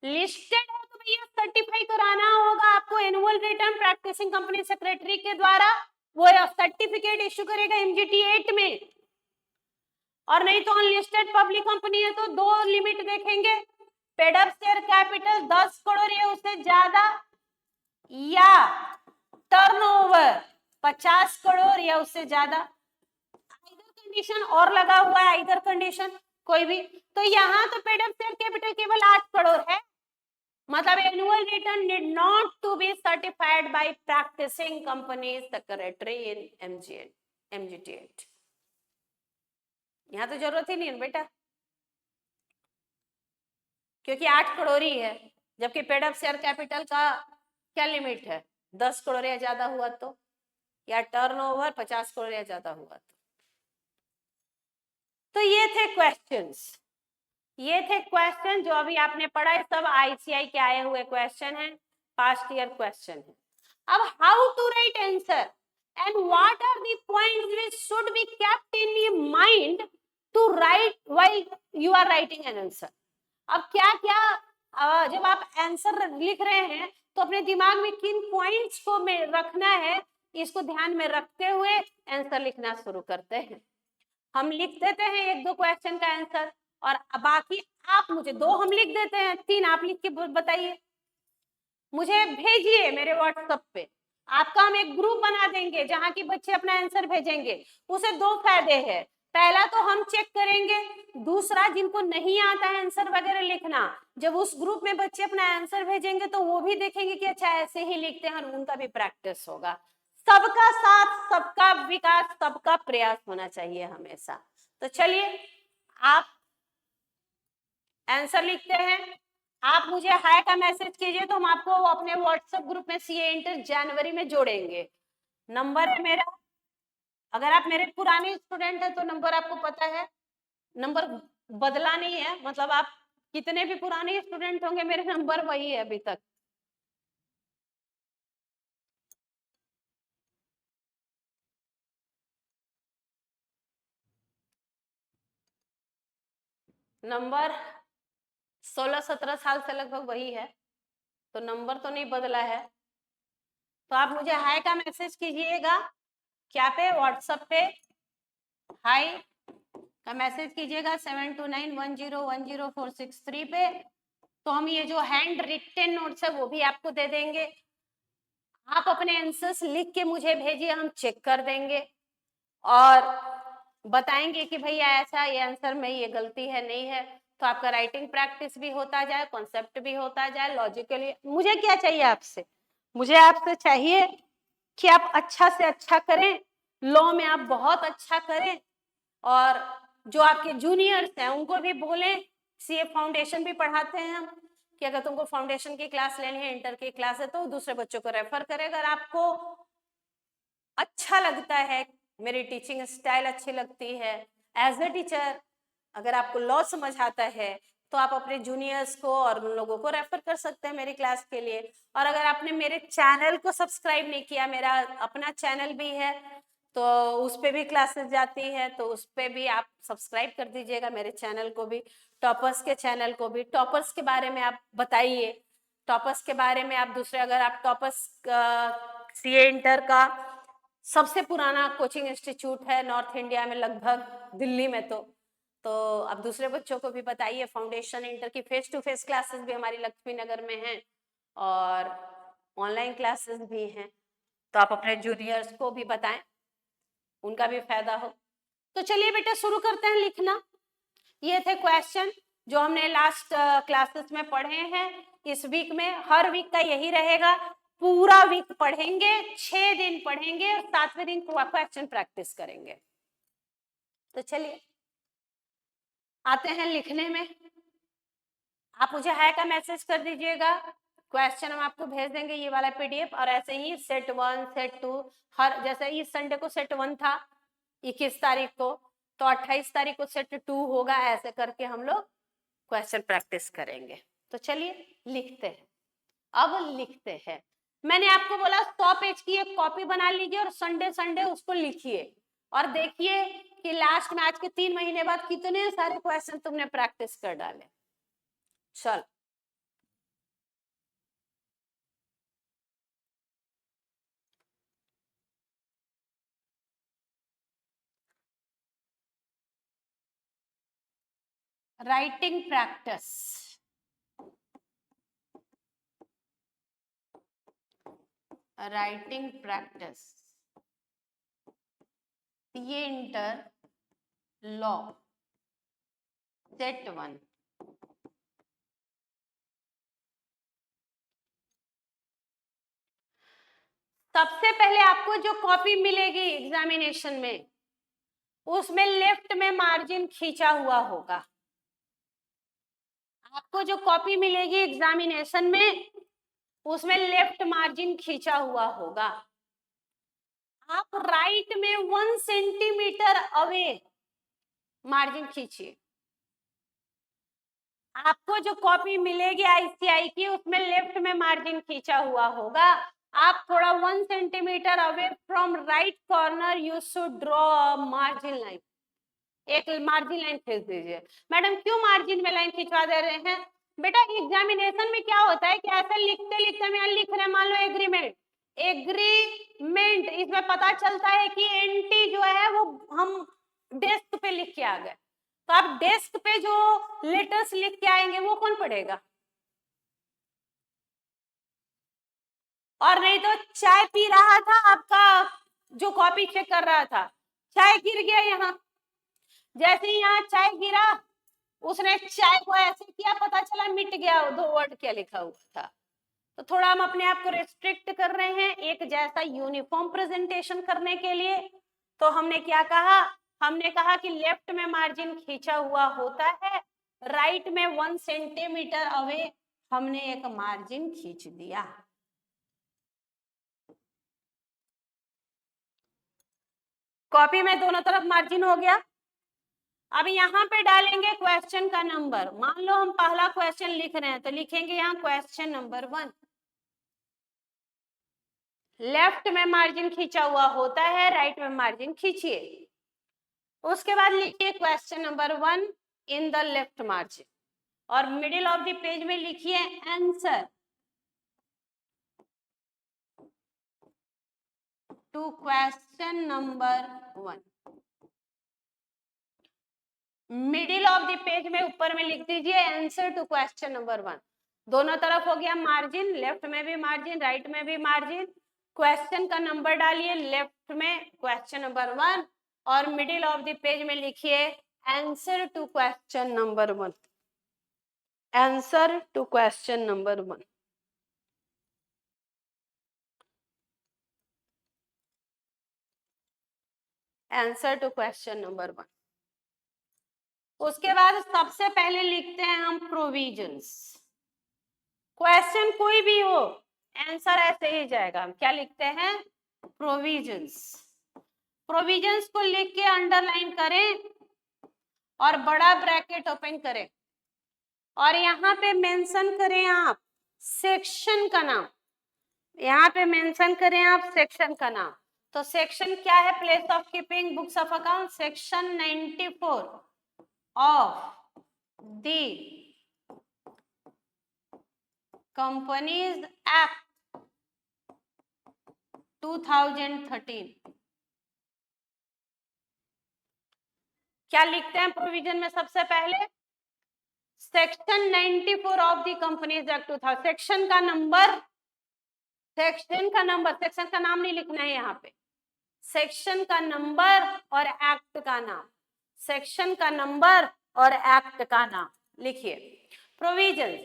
[SPEAKER 1] लिस्टेड है तो भैया सर्टिफाई कराना होगा आपको annual return practising company secretary के द्वारा, वो सर्टिफिकेट इश्यू करेगा एमजीटी 8 में। और नहीं तो अनलिस्टेड पब्लिक कंपनी है तो दो लिमिट देखेंगे, paid up share capital 10 crore या उससे ज्यादा या टर्नओवर 50 करोड़ या उससे ज्यादा। आइदर कंडीशन और लगा हुआ है, आइदर कंडीशन कोई भी, तो यहाँ तो पेड अप शेयर कैपिटल केवल 8 करोड़ है, मतलब annual return need not to be certified by practising company secretary in MGT 8। यहाँ तो जरूरत ही नहीं है बेटा, क्योंकि 8 करोड़ ही है, जबकि पेड अप शेयर कैपिटल का क्या लिमिट है 10 करोड़ या ज्यादा हुआ तो, या टर्नओवर 50 करोड़ या ज्यादा हुआ तो ये थे क्वेश्चन जो अभी आपने पढ़ा है, सब आईसीआई के आए हुए क्वेश्चन हैं, पास्ट ईयर क्वेश्चन है। अब how to write answer and what are the points which should be kept in your mind to write while you are writing an answer. अब क्या क्या जब आप आंसर लिख रहे हैं तो अपने दिमाग में किन पॉइंट्स को रखना है, इसको ध्यान में रखते हुए आंसर लिखना शुरू करते हैं। हम लिख देते हैं 1-2 क्वेश्चन का आंसर और बाकी आप मुझे 2 हम लिख देते हैं, 3 आप लिख के बताइए, मुझे भेजिए मेरे व्हाट्सएप पे। आपका हम एक ग्रुप बना देंगे जहां की बच्चे अपना आंसर भेजेंगे। उसे 2 फायदे हैं, पहला तो हम चेक करेंगे, दूसरा जिनको नहीं आता है आंसर वगैरह लिखना, जब उस ग्रुप में बच्चे अपना आंसर भेजेंगे तो वो भी देखेंगे कि अच्छा ऐसे ही लिखते हैं, और उनका भी प्रैक्टिस होगा। सबका साथ, सबका विकास, सबका प्रयास होना चाहिए हमेशा। तो चलिए आप आंसर लिखते हैं, आप मुझे हाय का मैसेज कीजिए तो हम आपको अपने व्हाट्सएप ग्रुप में सीए इंटर जनवरी में जोड़ेंगे। नंबर है मेरा, अगर आप मेरे पुराने स्टूडेंट हैं तो नंबर आपको पता है, नंबर बदला नहीं है, मतलब आप कितने भी पुराने स्टूडेंट होंगे मेरे नंबर वही है अभी तक। नंबर 16-17 साल से लगभग वही है, तो नंबर तो नहीं बदला है। तो आप मुझे हाय का मैसेज कीजिएगा, क्या पे, व्हाट्सएप पे हाय का मैसेज कीजिएगा 7291010463 पे। तो हम ये जो हैंड रिटन नोट्स है वो भी आपको दे देंगे, आप अपने आंसर्स लिख के मुझे भेजिए, हम चेक कर देंगे। और बताएंगे कि भैया ऐसा ये आंसर में ये गलती है नहीं है, तो आपका राइटिंग प्रैक्टिस भी होता जाए, कॉन्सेप्ट भी होता जाए, लॉजिकली। मुझे क्या चाहिए आपसे? मुझे आपसे चाहिए कि आप अच्छा से अच्छा करें, लॉ में आप बहुत अच्छा करें, और जो आपके जूनियर्स हैं उनको भी बोलें। सीए फाउंडेशन भी पढ़ाते हैं हम, कि अगर तुमको फाउंडेशन की क्लास लेनी है, इंटर की क्लास है, तो दूसरे बच्चों को रेफर करें। अगर आपको अच्छा लगता है, मेरी टीचिंग स्टाइल अच्छी लगती है एज ए टीचर, अगर आपको लॉ समझ आता है, तो आप अपने जूनियर्स को और उन लोगों को रेफर कर सकते हैं मेरी क्लास के लिए। और अगर आपने मेरे चैनल को सब्सक्राइब नहीं किया, मेरा अपना चैनल भी है, तो उस पर भी क्लासेस जाती है, तो उस पर भी आप सब्सक्राइब कर दीजिएगा मेरे चैनल को भी, टॉपर्स के चैनल को भी। टॉपर्स के बारे में आप बताइए, टॉपर्स के बारे में आप दूसरे, अगर आप टॉपर्स सीए इंटर का सबसे पुराना कोचिंग इंस्टीट्यूट है नॉर्थ इंडिया में, लगभग दिल्ली में, तो आप दूसरे बच्चों को भी बताइए। फाउंडेशन इंटर की फेस टू फेस क्लासेस भी हमारी लक्ष्मी नगर में हैं, और ऑनलाइन क्लासेस भी हैं, तो आप अपने जूनियर्स को भी बताएं, उनका भी फायदा हो। तो चलिए बेटा शुरू करते हैं लिखना। ये थे क्वेश्चन जो हमने लास्ट क्लासेस में पढ़े हैं। इस वीक में, हर वीक का यही रहेगा, पूरा वीक पढ़ेंगे, 6 दिन पढ़ेंगे, और 7वें दिन क्वेश्चन प्रैक्टिस करेंगे। तो चलिए आते हैं लिखने में। आप मुझे हाय का मैसेज कर दीजिएगा, क्वेश्चन हम आपको भेज देंगे, ये वाला पीडीएफ। और ऐसे ही सेट 1 सेट 2, हर जैसे इस संडे को सेट 1 था 21 तारीख को, तो 28 तारीख को सेट 2 होगा, ऐसे करके हम लोग क्वेश्चन प्रैक्टिस करेंगे। तो चलिए लिखते हैं। अब लिखते हैं, मैंने आपको बोला 100 पेज की एक कॉपी बना लीजिए और संडे संडे उसको लिखिए, और देखिए कि लास्ट में आज के 3 महीने बाद कितने सारे क्वेश्चन तुमने प्रैक्टिस कर डाले। चल राइटिंग प्रैक्टिस, राइटिंग प्रैक्टिस, ये इंटर लॉ सेट 1। सबसे पहले आपको जो कॉपी मिलेगी एग्जामिनेशन में, उसमें लेफ्ट में मार्जिन खींचा हुआ होगा। आपको जो कॉपी मिलेगी एग्जामिनेशन में, उसमें लेफ्ट मार्जिन खींचा हुआ होगा। आप राइट में 1 सेंटीमीटर अवे मार्जिन खींचिए। आपको जो कॉपी मिलेगी आईसीआई की, उसमें लेफ्ट में मार्जिन खींचा हुआ होगा। आप थोड़ा 1 centimetre away from right corner you should draw a margin line, एक मार्जिन लाइन खींच दीजिए। मैडम क्यों मार्जिन में लाइन खिंचवा दे रहे हैं? बेटा एग्जामिनेशन में क्या होता है कि ऐसा लिखते लिखते हम यहाँ लिख रहे हैं, मान लो एग्रीमेंट, एग्रीमेंट, इसमें पता चलता है कि एंटी जो है वो हम डेस्क पे लिख के आ गए, तो आप डेस्क पे जो लेटर्स लिख के आएंगे वो कौन पढ़ेगा? और नहीं तो चाय पी रहा था आपका जो कॉपी चेक कर रहा था, चाय गिर गया यहाँ, जैसे ही यहाँ चाय गिरा, उसने चाय को ऐसे किया, पता चला मिट गया 2 वर्ड क्या लिखा हुआ था। तो थोड़ा हम अपने आप को रेस्ट्रिक्ट कर रहे हैं एक जैसा यूनिफॉर्म प्रेजेंटेशन करने के लिए। तो हमने क्या कहा? हमने कहा कि लेफ्ट में मार्जिन खींचा हुआ होता है, राइट में 1 सेंटीमीटर अवे हमने एक मार्जिन खींच दिया। कॉपी में दोनों तरफ मार्जिन हो गया। अब यहाँ पे डालेंगे क्वेश्चन का नंबर। मान लो हम पहला क्वेश्चन लिख रहे हैं, तो लिखेंगे यहाँ क्वेश्चन नंबर 1। लेफ्ट में मार्जिन खींचा हुआ होता है, राइट में मार्जिन खींचिए। उसके बाद लिखिए question number 1 in the left margin, और मिडिल ऑफ द पेज में लिखिए answer to question number 1। Middle of the page में ऊपर में लिख दीजिए आंसर टू क्वेश्चन नंबर 1। दोनों तरफ हो गया मार्जिन, लेफ्ट में भी मार्जिन, राइट में भी मार्जिन। क्वेश्चन का नंबर डालिए, लेफ्ट में क्वेश्चन नंबर 1, और मिडिल ऑफ द पेज में लिखिए answer to question number 1। Answer to question number 1। Answer to question number 1। उसके बाद सबसे पहले लिखते हैं हम प्रोविजंस। क्वेश्चन कोई भी हो आंसर ऐसे ही जाएगा। हम क्या लिखते हैं? प्रोविजंस। प्रोविजंस को लिख के अंडरलाइन करें और बड़ा ब्रैकेट ओपन करें और यहाँ पे मेंशन करें आप सेक्शन का नाम। यहाँ पे मेंशन करें आप सेक्शन का नाम। तो सेक्शन क्या है? Place of keeping books of account, section 94 of the companies act 2013। क्या लिखते हैं प्रोविजन में? सबसे पहले section 94 of the companies act 2000। Section का नंबर, सेक्शन का नाम नहीं लिखना है यहाँ पे। सेक्शन का नंबर और एक्ट का नाम, सेक्शन का नंबर और एक्ट का नाम लिखिए। Provision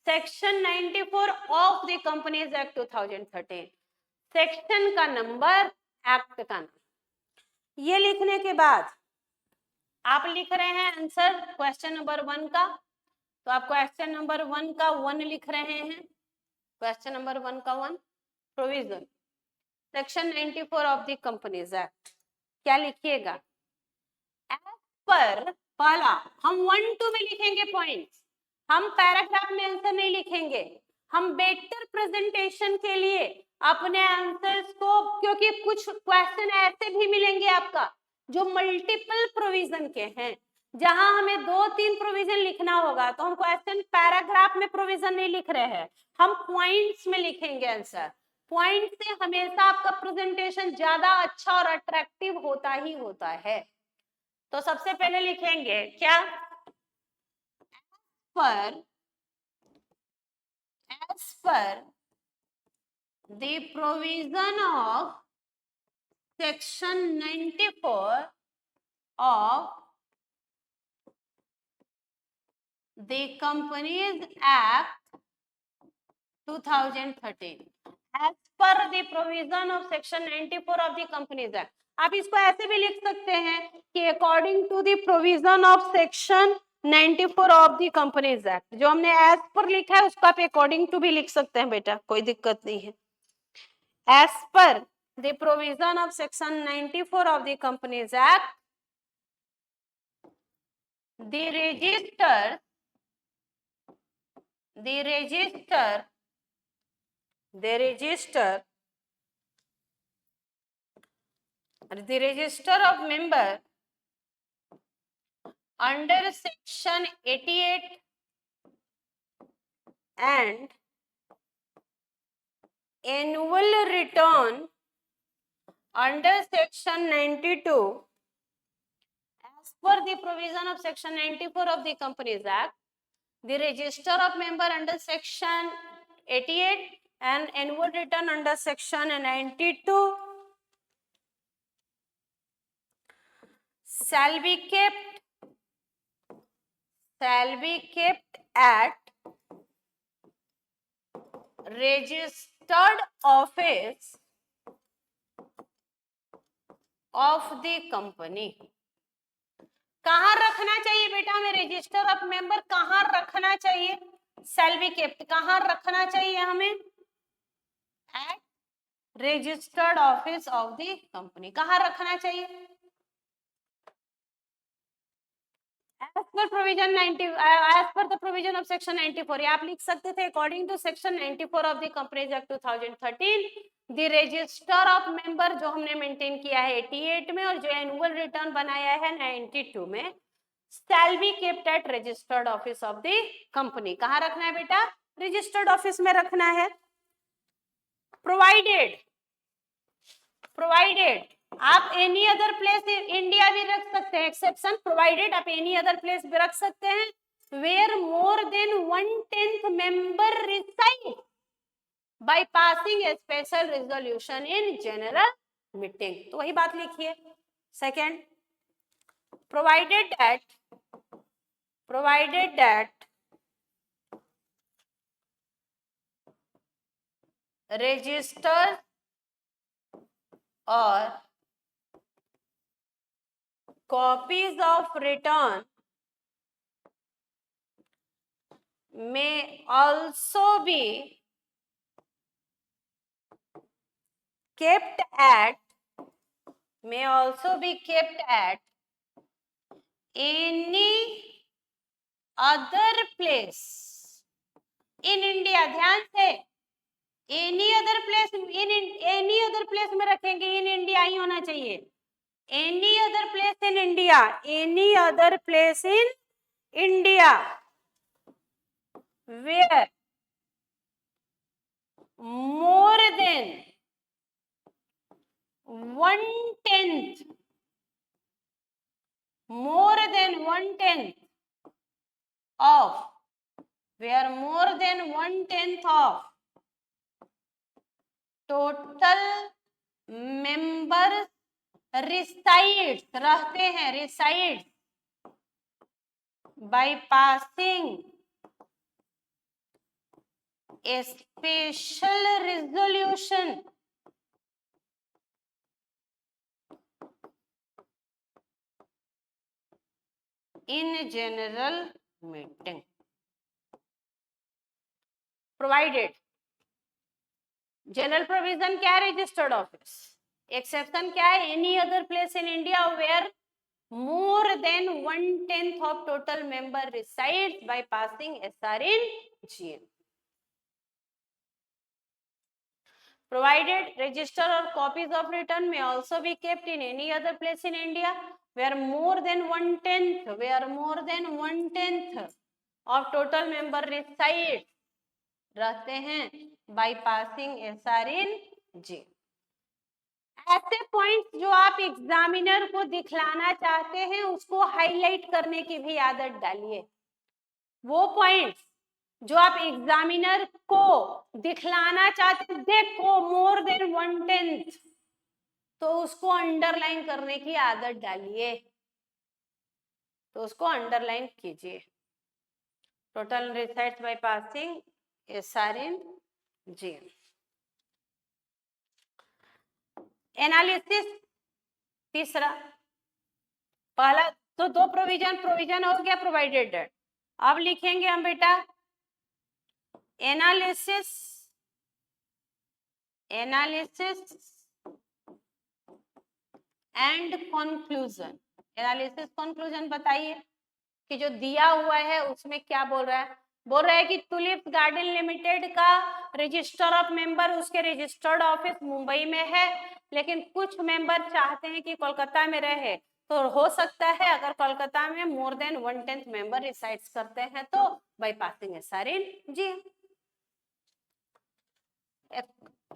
[SPEAKER 1] section 94 of the companies act 2013। Section का नंबर, एक्ट का नाम। ये लिखने के बाद आप लिख रहे हैं आंसर क्वेश्चन नंबर 1 का। तो आप क्वेश्चन नंबर 1 का 1 लिख रहे हैं। क्वेश्चन नंबर 1 का 1 provision section 94 of the companies act. क्या लिखिएगा? एज पर पहला हम 1 2 में लिखेंगे पॉइंट्स। हम पैराग्राफ में आंसर नहीं लिखेंगे। हम बेटर प्रेजेंटेशन के लिए अपने आंसर्स को, क्योंकि कुछ क्वेश्चन ऐसे भी मिलेंगे आपका जो मल्टीपल प्रोविजन के हैं, जहां हमें 2-3 प्रोविजन लिखना होगा, तो हम क्वेश्चन पैराग्राफ में प्रोविजन नहीं लिख रहे हैं, हम पॉइंट्स में लिखेंगे आंसर। पॉइंट से हमेशा आपका प्रेजेंटेशन ज्यादा अच्छा और अट्रैक्टिव होता ही होता है। तो सबसे पहले लिखेंगे क्या? as per the provision of section 94 of the Companies Act 2013। as per the provision of section 94 of the Companies Act। आप इसको ऐसे भी लिख सकते हैं कि according to the provision of section 94 of the companies act. जो हमने एज पर लिखा है उसको आप अकॉर्डिंग टू भी लिख सकते हैं बेटा, कोई दिक्कत नहीं है। As per the provision of section 94 of the companies act, the register of member under section 88 and annual return under section 92 as per the provision of section 94 of the Companies Act, the register of member under section 88 and annual return under section 92 shall be kept at registered office of the company। कहाँ रखना चाहिए बेटा हमें? Register of member कहाँ रखना चाहिए? shall be kept कहाँ रखना चाहिए हमें? at registered office of the company। कहाँ रखना चाहिए? as per provision 90 as per the provision of section 94। आप लिख सकते थे according to section 94 of the Companies Act 2013 the register of member जो हमने मेंटेन किया है 88 में और जो एनुअल रिटर्न बनाया है 92 में shall be kept at registered office of the company। कहाँ रखना है बेटा? रजिस्टर्ड ऑफिस में रखना है। प्रोवाइडेड आप एनी अदर प्लेस इंडिया भी रख सकते हैं, एक्सेप्शन प्रोवाइडेड आप एनी अदर प्लेस भी रख सकते हैं where more than 1/10 member reside by passing a special resolution in general meeting. तो वही बात लिखिए Second, provided that registers or copies of return may also be kept at any other place in India. ध्यान से, any other place, in any other place में रखेंगे, in India ही होना चाहिए. Any other place in India, any other place in India where more than 1/10 of total members resides, रहते हैं, resides by passing a special resolution in general meeting. Provided, general provision क्या है? Registered office. Exception क्या है? Any other place in India where more than 1/10 of total member resides by passing SR in GM. Provided register or copies of return may also be kept in any other place in India where more than 1/10 of total member resides, रहते हैं, by passing SR in GM. ऐसे points जो आप examiner को दिखलाना चाहते हैं उसको हाईलाइट करने की भी आदत डालिए. वो पॉइंट्स जो आप एग्जामिनर को दिखलाना चाहते हैं, देखो मोर देन 1/10, तो उसको अंडरलाइन करने की आदत डालिए, तो उसको अंडरलाइन कीजिए. Total resides by passing SR in GM. Analysis तीसरा. पहला तो दो प्रोविजन हो गया प्रोवाइडेड डेट. अब लिखेंगे हम बेटा analysis and conclusion. Analysis conclusion बताइए कि जो दिया हुआ है उसमें क्या बोल रहा है. बोल रहा है कि टुलिप गार्डन लिमिटेड का रजिस्टर ऑफ मेंबर उसके रजिस्टर्ड ऑफिस मुंबई में है, लेकिन कुछ मेंबर चाहते हैं कि कोलकाता में रहे. तो हो सकता है अगर कोलकाता में मोर देन 1/10 मेंबर रिसाइड्स करते हैं तो by passing SR in GM.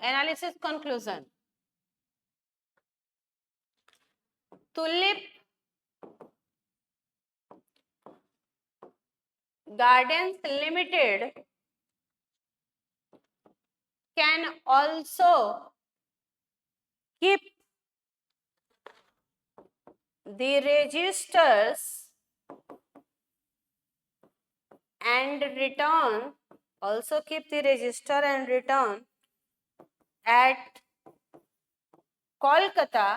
[SPEAKER 1] Analysis conclusion. Tulip Gardens Limited can also keep the registers and return at Kolkata.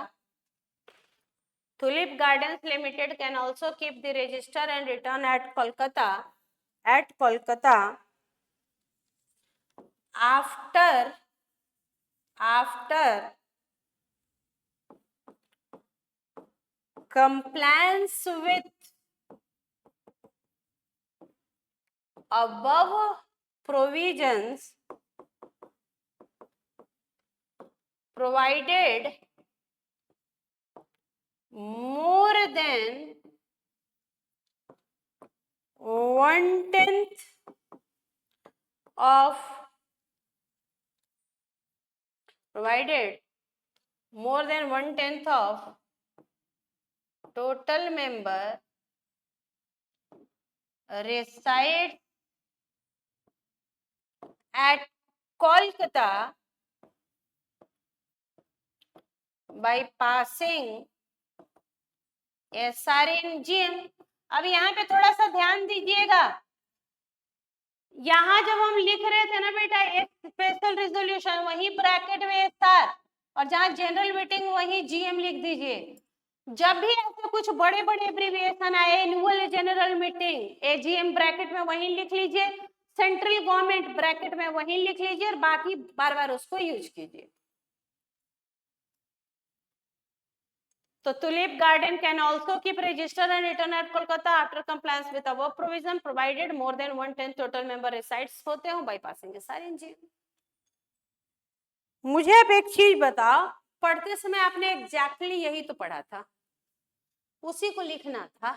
[SPEAKER 1] Tulip Gardens Limited can also keep the register and return at Kolkata after compliance with above provisions, provided more than 1/10 of total member resides at Kolkata by passing SR in GM। अब यहाँ पे थोड़ा सा ध्यान दीजिएगा, यहाँ जब हम लिख रहे थे ना बेटा स्पेशल रिजोल्यूशन, वही ब्रैकेट में SR, और जहाँ जनरल वेटिंग वही GM लिख दीजिए। जब भी ऐसे कुछ बड़े बड़े एब्रिविएशन आए, annual general meeting, AGM bracket में वही लिख लीजिए, सेंट्रल गवर्नमेंट ब्रैकेट में वही लिख लीजिए, और बाकी बार बार उसको यूज कीजिए। तो Tulip Garden can also keep register and return at Kolkata after compliance with above provision, provided more than 1/10 total member resides होते हो bypassing के सारे NGO। मुझे अब एक चीज बताओ, पढ़ते समय आपने एग्जैक्टली यही तो पढ़ा था, उसी को लिखना था।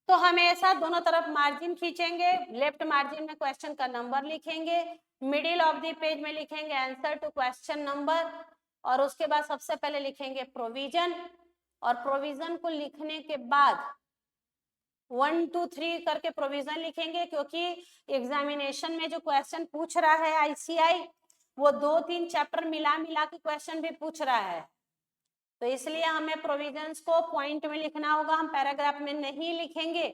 [SPEAKER 1] तो हमेशा दोनों तरफ मार्जिन खींचेंगे, लेफ्ट मार्जिन में क्वेश्चन का नंबर लिखेंगे, मिडिल ऑफ द पेज में लिखेंगे आंसर टू क्वेश्चन नंबर, और उसके बाद सबसे पहले लिखेंगे प्रोविजन, और प्रोविजन को लिखने के बाद 1 2 3 करके प्रोविजन लिखेंगे, क्योंकि एग्जामिनेशन में जो क्वेश्चन पूछ रहा है ICI, वो 2-3 चैप्टर मिला मिला के क्वेश्चन भी पूछ रहा है, तो इसलिए हमें प्रोविजंस को पॉइंट में लिखना होगा, हम पैराग्राफ में नहीं लिखेंगे।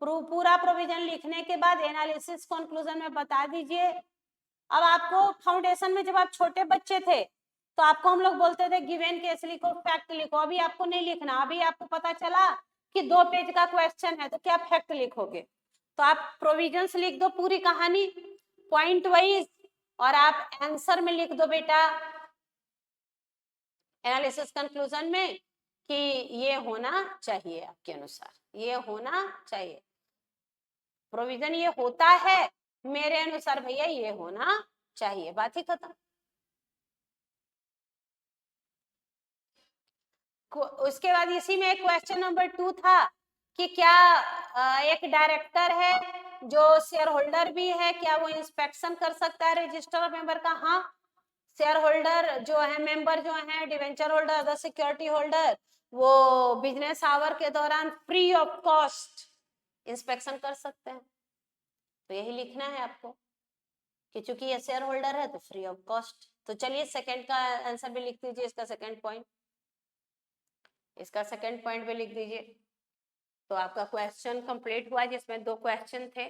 [SPEAKER 1] पूरा प्रोविजन लिखने के बाद एनालिसिस कंक्लूजन में बता दीजिए। अब आपको फाउंडेशन में जब आप छोटे बच्चे थे तो आपको हम लोग बोलते थे गिवन केस लिखो, फैक्ट लिखो, अभी आपको नहीं लिखना, अभी आपको पता चला कि 2 पेज का क्वेश्चन है तो क्या फैक्ट लिखोगे, तो आप प्रोविजंस लिख दो पूरी कहानी पॉइंट वाइज, और आप आंसर में लिख दो बेटा एनालिसिस कंक्लूजन में कि ये होना चाहिए, आपके अनुसार ये होना चाहिए, प्रोविजन ये होता है, मेरे अनुसार भैया ये होना चाहिए, बात ही खत्म। उसके बाद इसी में क्वेश्चन नंबर 2 था कि क्या एक डायरेक्टर है जो शेयर होल्डर भी है, क्या वो इंस्पेक्शन कर सकता है रजिस्टर ऑफ मेंबर का? हाँ, शेयर होल्डर जो है, मेंबर जो है, debenture holder, other security holder, वो बिजनेस आवर के दौरान फ्री ऑफ कॉस्ट इंस्पेक्शन कर सकते हैं, तो यही लिखना है आपको कि चूंकि ये शेयर होल्डर है तो फ्री ऑफ कॉस्ट। तो चलिए सेकंड का आंसर भी लिख दीजिए, इसका सेकंड पॉइंट, इसका सेकंड पॉइंट भी लिख दीजिए। तो आपका क्वेश्चन कंप्लीट हुआ जिसमें 2 क्वेश्चन थे।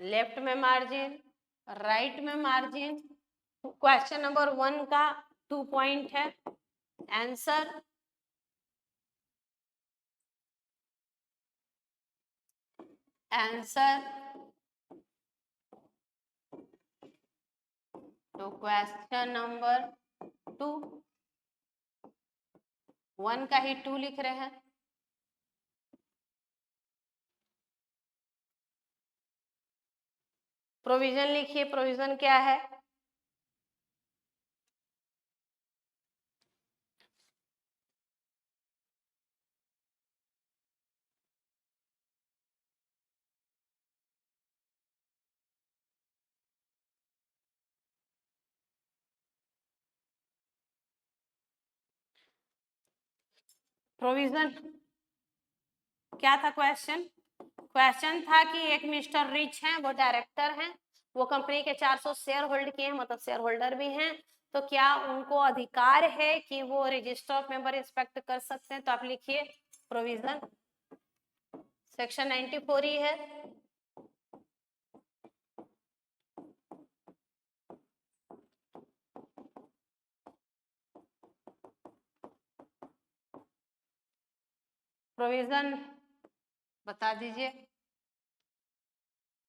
[SPEAKER 1] लेफ्ट में मार्जिन, राइट में मार्जिन। क्वेश्चन नंबर 1 का 2 पॉइंट है, आंसर आंसर तो क्वेश्चन नंबर 2, 1 का ही 2 लिख रहे हैं। प्रोविजन लिखिए, प्रोविजन क्या है? प्रोविजन क्या था क्वेश्चन? क्वेश्चन था कि एक मिस्टर रिच हैं, वो डायरेक्टर हैं, वो कंपनी के 400 शेयर होल्ड किए हैं, मतलब शेयर होल्डर भी हैं, तो क्या उनको अधिकार है कि वो रजिस्टर ऑफ मेंबर इंस्पेक्ट कर सकते हैं? तो आप लिखिए प्रोविजन, सेक्शन 94 ही है। प्रोविजन बता दीजिए,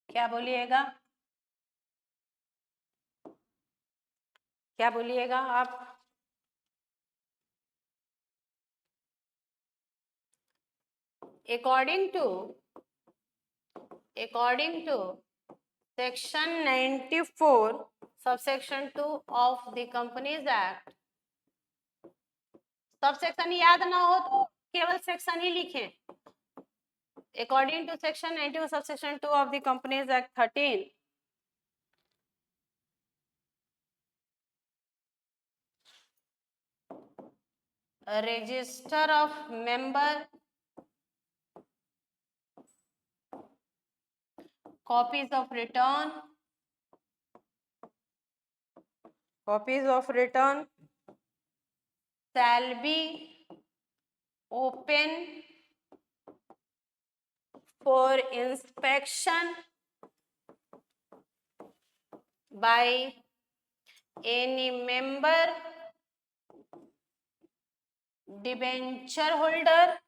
[SPEAKER 1] क्या बोलिएगा, क्या बोलिएगा आप? According to section 94 subsection 2 of the companies act, subsection याद ना हो तो केवल सेक्शन ही लिखें। According to section 94 subsection 2 of the companies act 13, register of member copies of return shall be open for inspection by any member, debenture holder,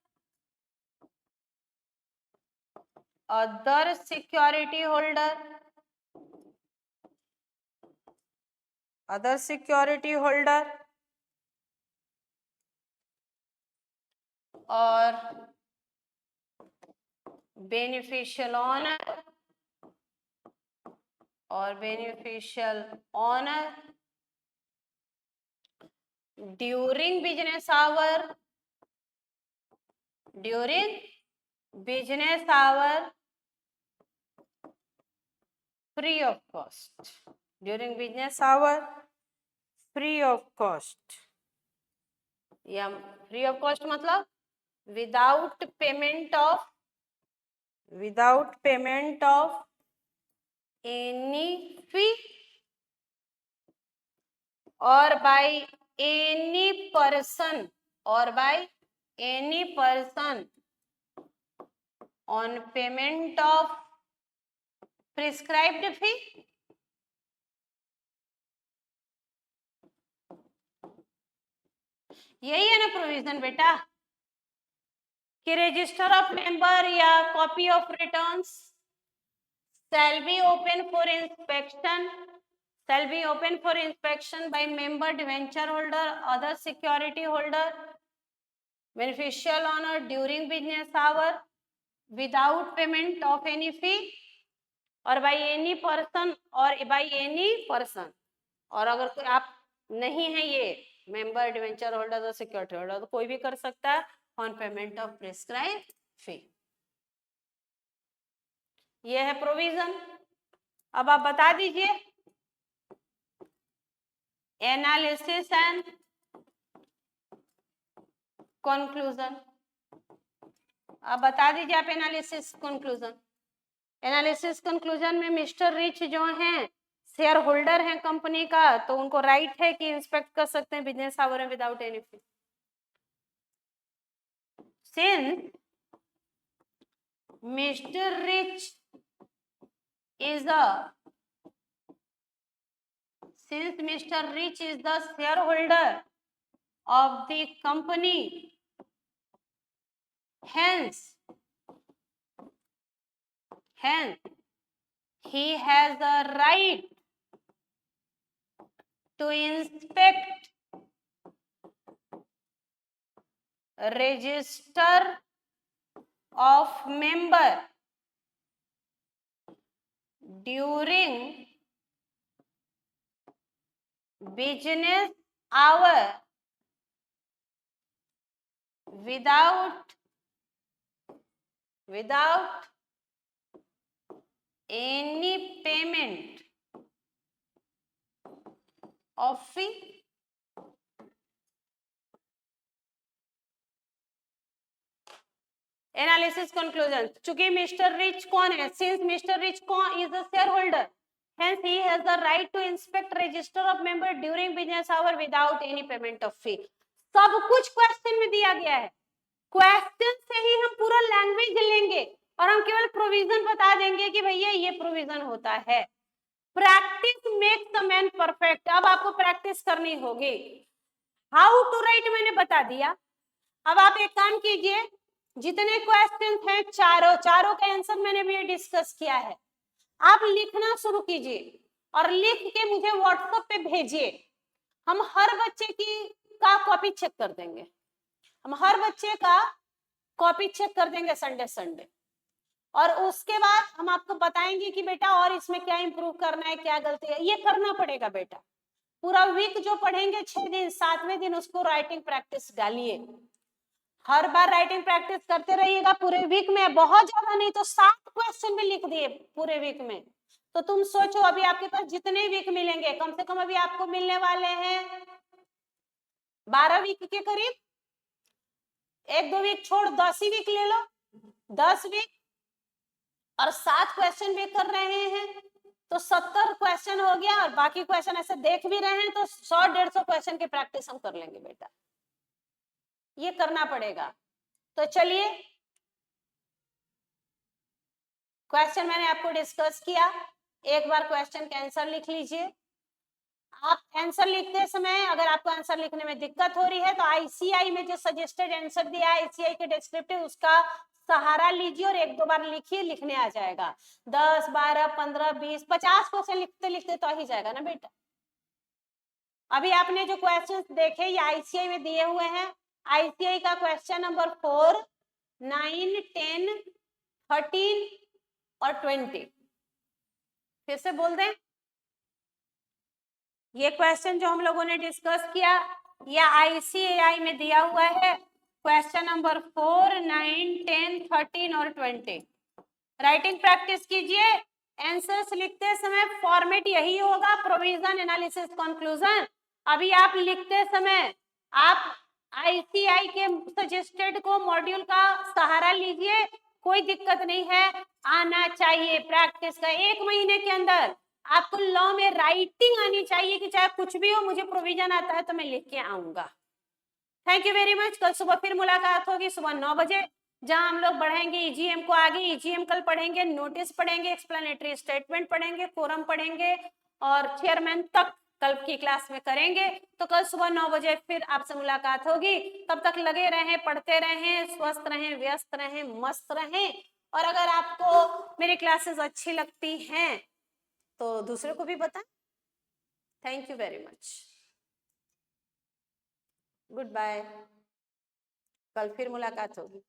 [SPEAKER 1] other security holder, और beneficial owner during business hour free of cost. During business hour free of cost, या free of cost मतलब without payment of any fee or by any person on payment of prescribed fee. यही है ना provision बेटा, कि register of member या copy of returns shall be open for inspection by member, debenture holder, other security holder, beneficial owner during business hour without payment of any fee or by any person और अगर कोई आप नहीं है ये member, debenture holder और security holder तो कोई भी कर सकता है ऑन पेमेंट ऑफ प्रिस्क्राइब फी। ये है प्रोविजन। अब आप बता दीजिए एनालिसिस एंड कंक्लूजन। अब बता दीजिए आप एनालिसिस कंक्लूजन में मिस्टर रिच जो हैं शेयर होल्डर हैं कंपनी का, तो उनको राइट है कि इंस्पेक्ट कर सकते हैं business hour without any fee. Since mister rich is the shareholder of the company, hence he has the right to inspect register of member during business hour without any payment of fee। Analysis conclusion, चूंकि mister rich कौन है, since mister rich कौन is the share holder, hence he has the right to inspect register of member during business hour without any payment of fee। सब कुछ question में दिया गया है, क्वेश्चन से ही हम पूरा लैंग्वेज लेंगे और हम केवल प्रोविजन बता देंगे कि भैया ये प्रोविजन होता है। Practice makes the man perfect. अब आपको प्रैक्टिस करनी होगी। हाउ टू राइट मैंने बता दिया। अब आप एक काम कीजिए, जितने क्वेश्चन हैं चारों का आंसर मैंने भी डिस्कस किया है, आप लिखना शुरू कीजिए और लिख के मुझे व्हाट्सएप पे भेजिए। हम हर बच्चे का कॉपी चेक कर देंगे, संडे और उसके बाद हम आपको बताएंगे कि बेटा और इसमें क्या इंप्रूव करना है, क्या गलती है। ये करना पड़ेगा बेटा। पूरा वीक जो पढ़ेंगे 6 दिन, 7वें दिन उसको राइटिंग प्रैक्टिस डालिए। हर बार राइटिंग प्रैक्टिस करते रहिएगा पूरे वीक में। बहुत ज्यादा नहीं तो 7 क्वेश्चन भी लिख दिए पूरे वीक में, तो तुम सोचो अभी आपके पास जितने वीक मिलेंगे, कम से कम अभी आपको मिलने वाले हैं 12 वीक के करीब। 1-2 वीक छोड़ 10 ही वीक ले लो, 10 वीक और 7 क्वेश्चन भी कर रहे हैं तो 70 क्वेश्चन हो गया, और बाकी क्वेश्चन ऐसे देख भी रहे हैं तो 100-150 क्वेश्चन की प्रैक्टिस हम कर लेंगे बेटा, ये करना पड़ेगा। तो चलिए, क्वेश्चन मैंने आपको डिस्कस किया, एक बार क्वेश्चन का आंसर लिख लीजिए। आप आंसर लिखते समय अगर आपको आंसर लिखने में दिक्कत हो रही है तो आईसीआई में जो सजेस्टेड आंसर दिया है आईसीआई के डिस्क्रिप्टिव, उसका सहारा लीजिए और 1-2 बार लिखिए, लिखने आ जाएगा। 10, 12, 15, 20, 50 क्वेश्चन लिखते लिखते तो आ ही जाएगा ना बेटा। अभी आपने जो क्वेश्चंस देखे ये आईसीआई में दिए हुए हैं। आईसीआई का क्वेश्चन नंबर 4, 9, 10, 13 और 20। फिर से बोल दें, ये क्वेश्चन जो हम लोगों ने डिस्कस किया ये आईसीएआई में दिया हुआ है, क्वेश्चन नंबर 4, 9, 10, 13 और 20। राइटिंग प्रैक्टिस कीजिए, आंसर्स लिखते समय फॉर्मेट यही होगा, प्रोविजन, एनालिसिस, कंक्लूजन। अभी आप लिखते समय आप आईसीआई के सजेस्टेड को मॉड्यूल का सहारा लीजिए, कोई दिक्कत नहीं है, आना चाहिए प्रैक्टिस का। 1 महीने के अंदर आपको लॉ में राइटिंग आनी चाहिए कि चाहे कुछ भी हो, मुझे प्रोविजन आता है तो मैं लिख के आऊंगा। Thank you very much. कल सुबह फिर मुलाकात होगी सुबह 9 बजे, जहां हम लोग बढ़ाएंगे ईजीएम को आगे। ईजीएम कल पढ़ेंगे, नोटिस पढ़ेंगे, एक्सप्लेनेटरी स्टेटमेंट पढ़ेंगे, फोरम पढ़ेंगे और चेयरमैन तक कल की क्लास में करेंगे। तो कल सुबह 9 बजे फिर आपसे मुलाकात होगी। तब तक लगे रहें, पढ़ते रहें, स्वस्थ रहें, व्यस्त रहें, मस्त रहें। और अगर आपको मेरी क्लासेस अच्छी लगती हैं तो दूसरे को भी बताएं। Thank you very much, goodbye, कल फिर मुलाकात होगी।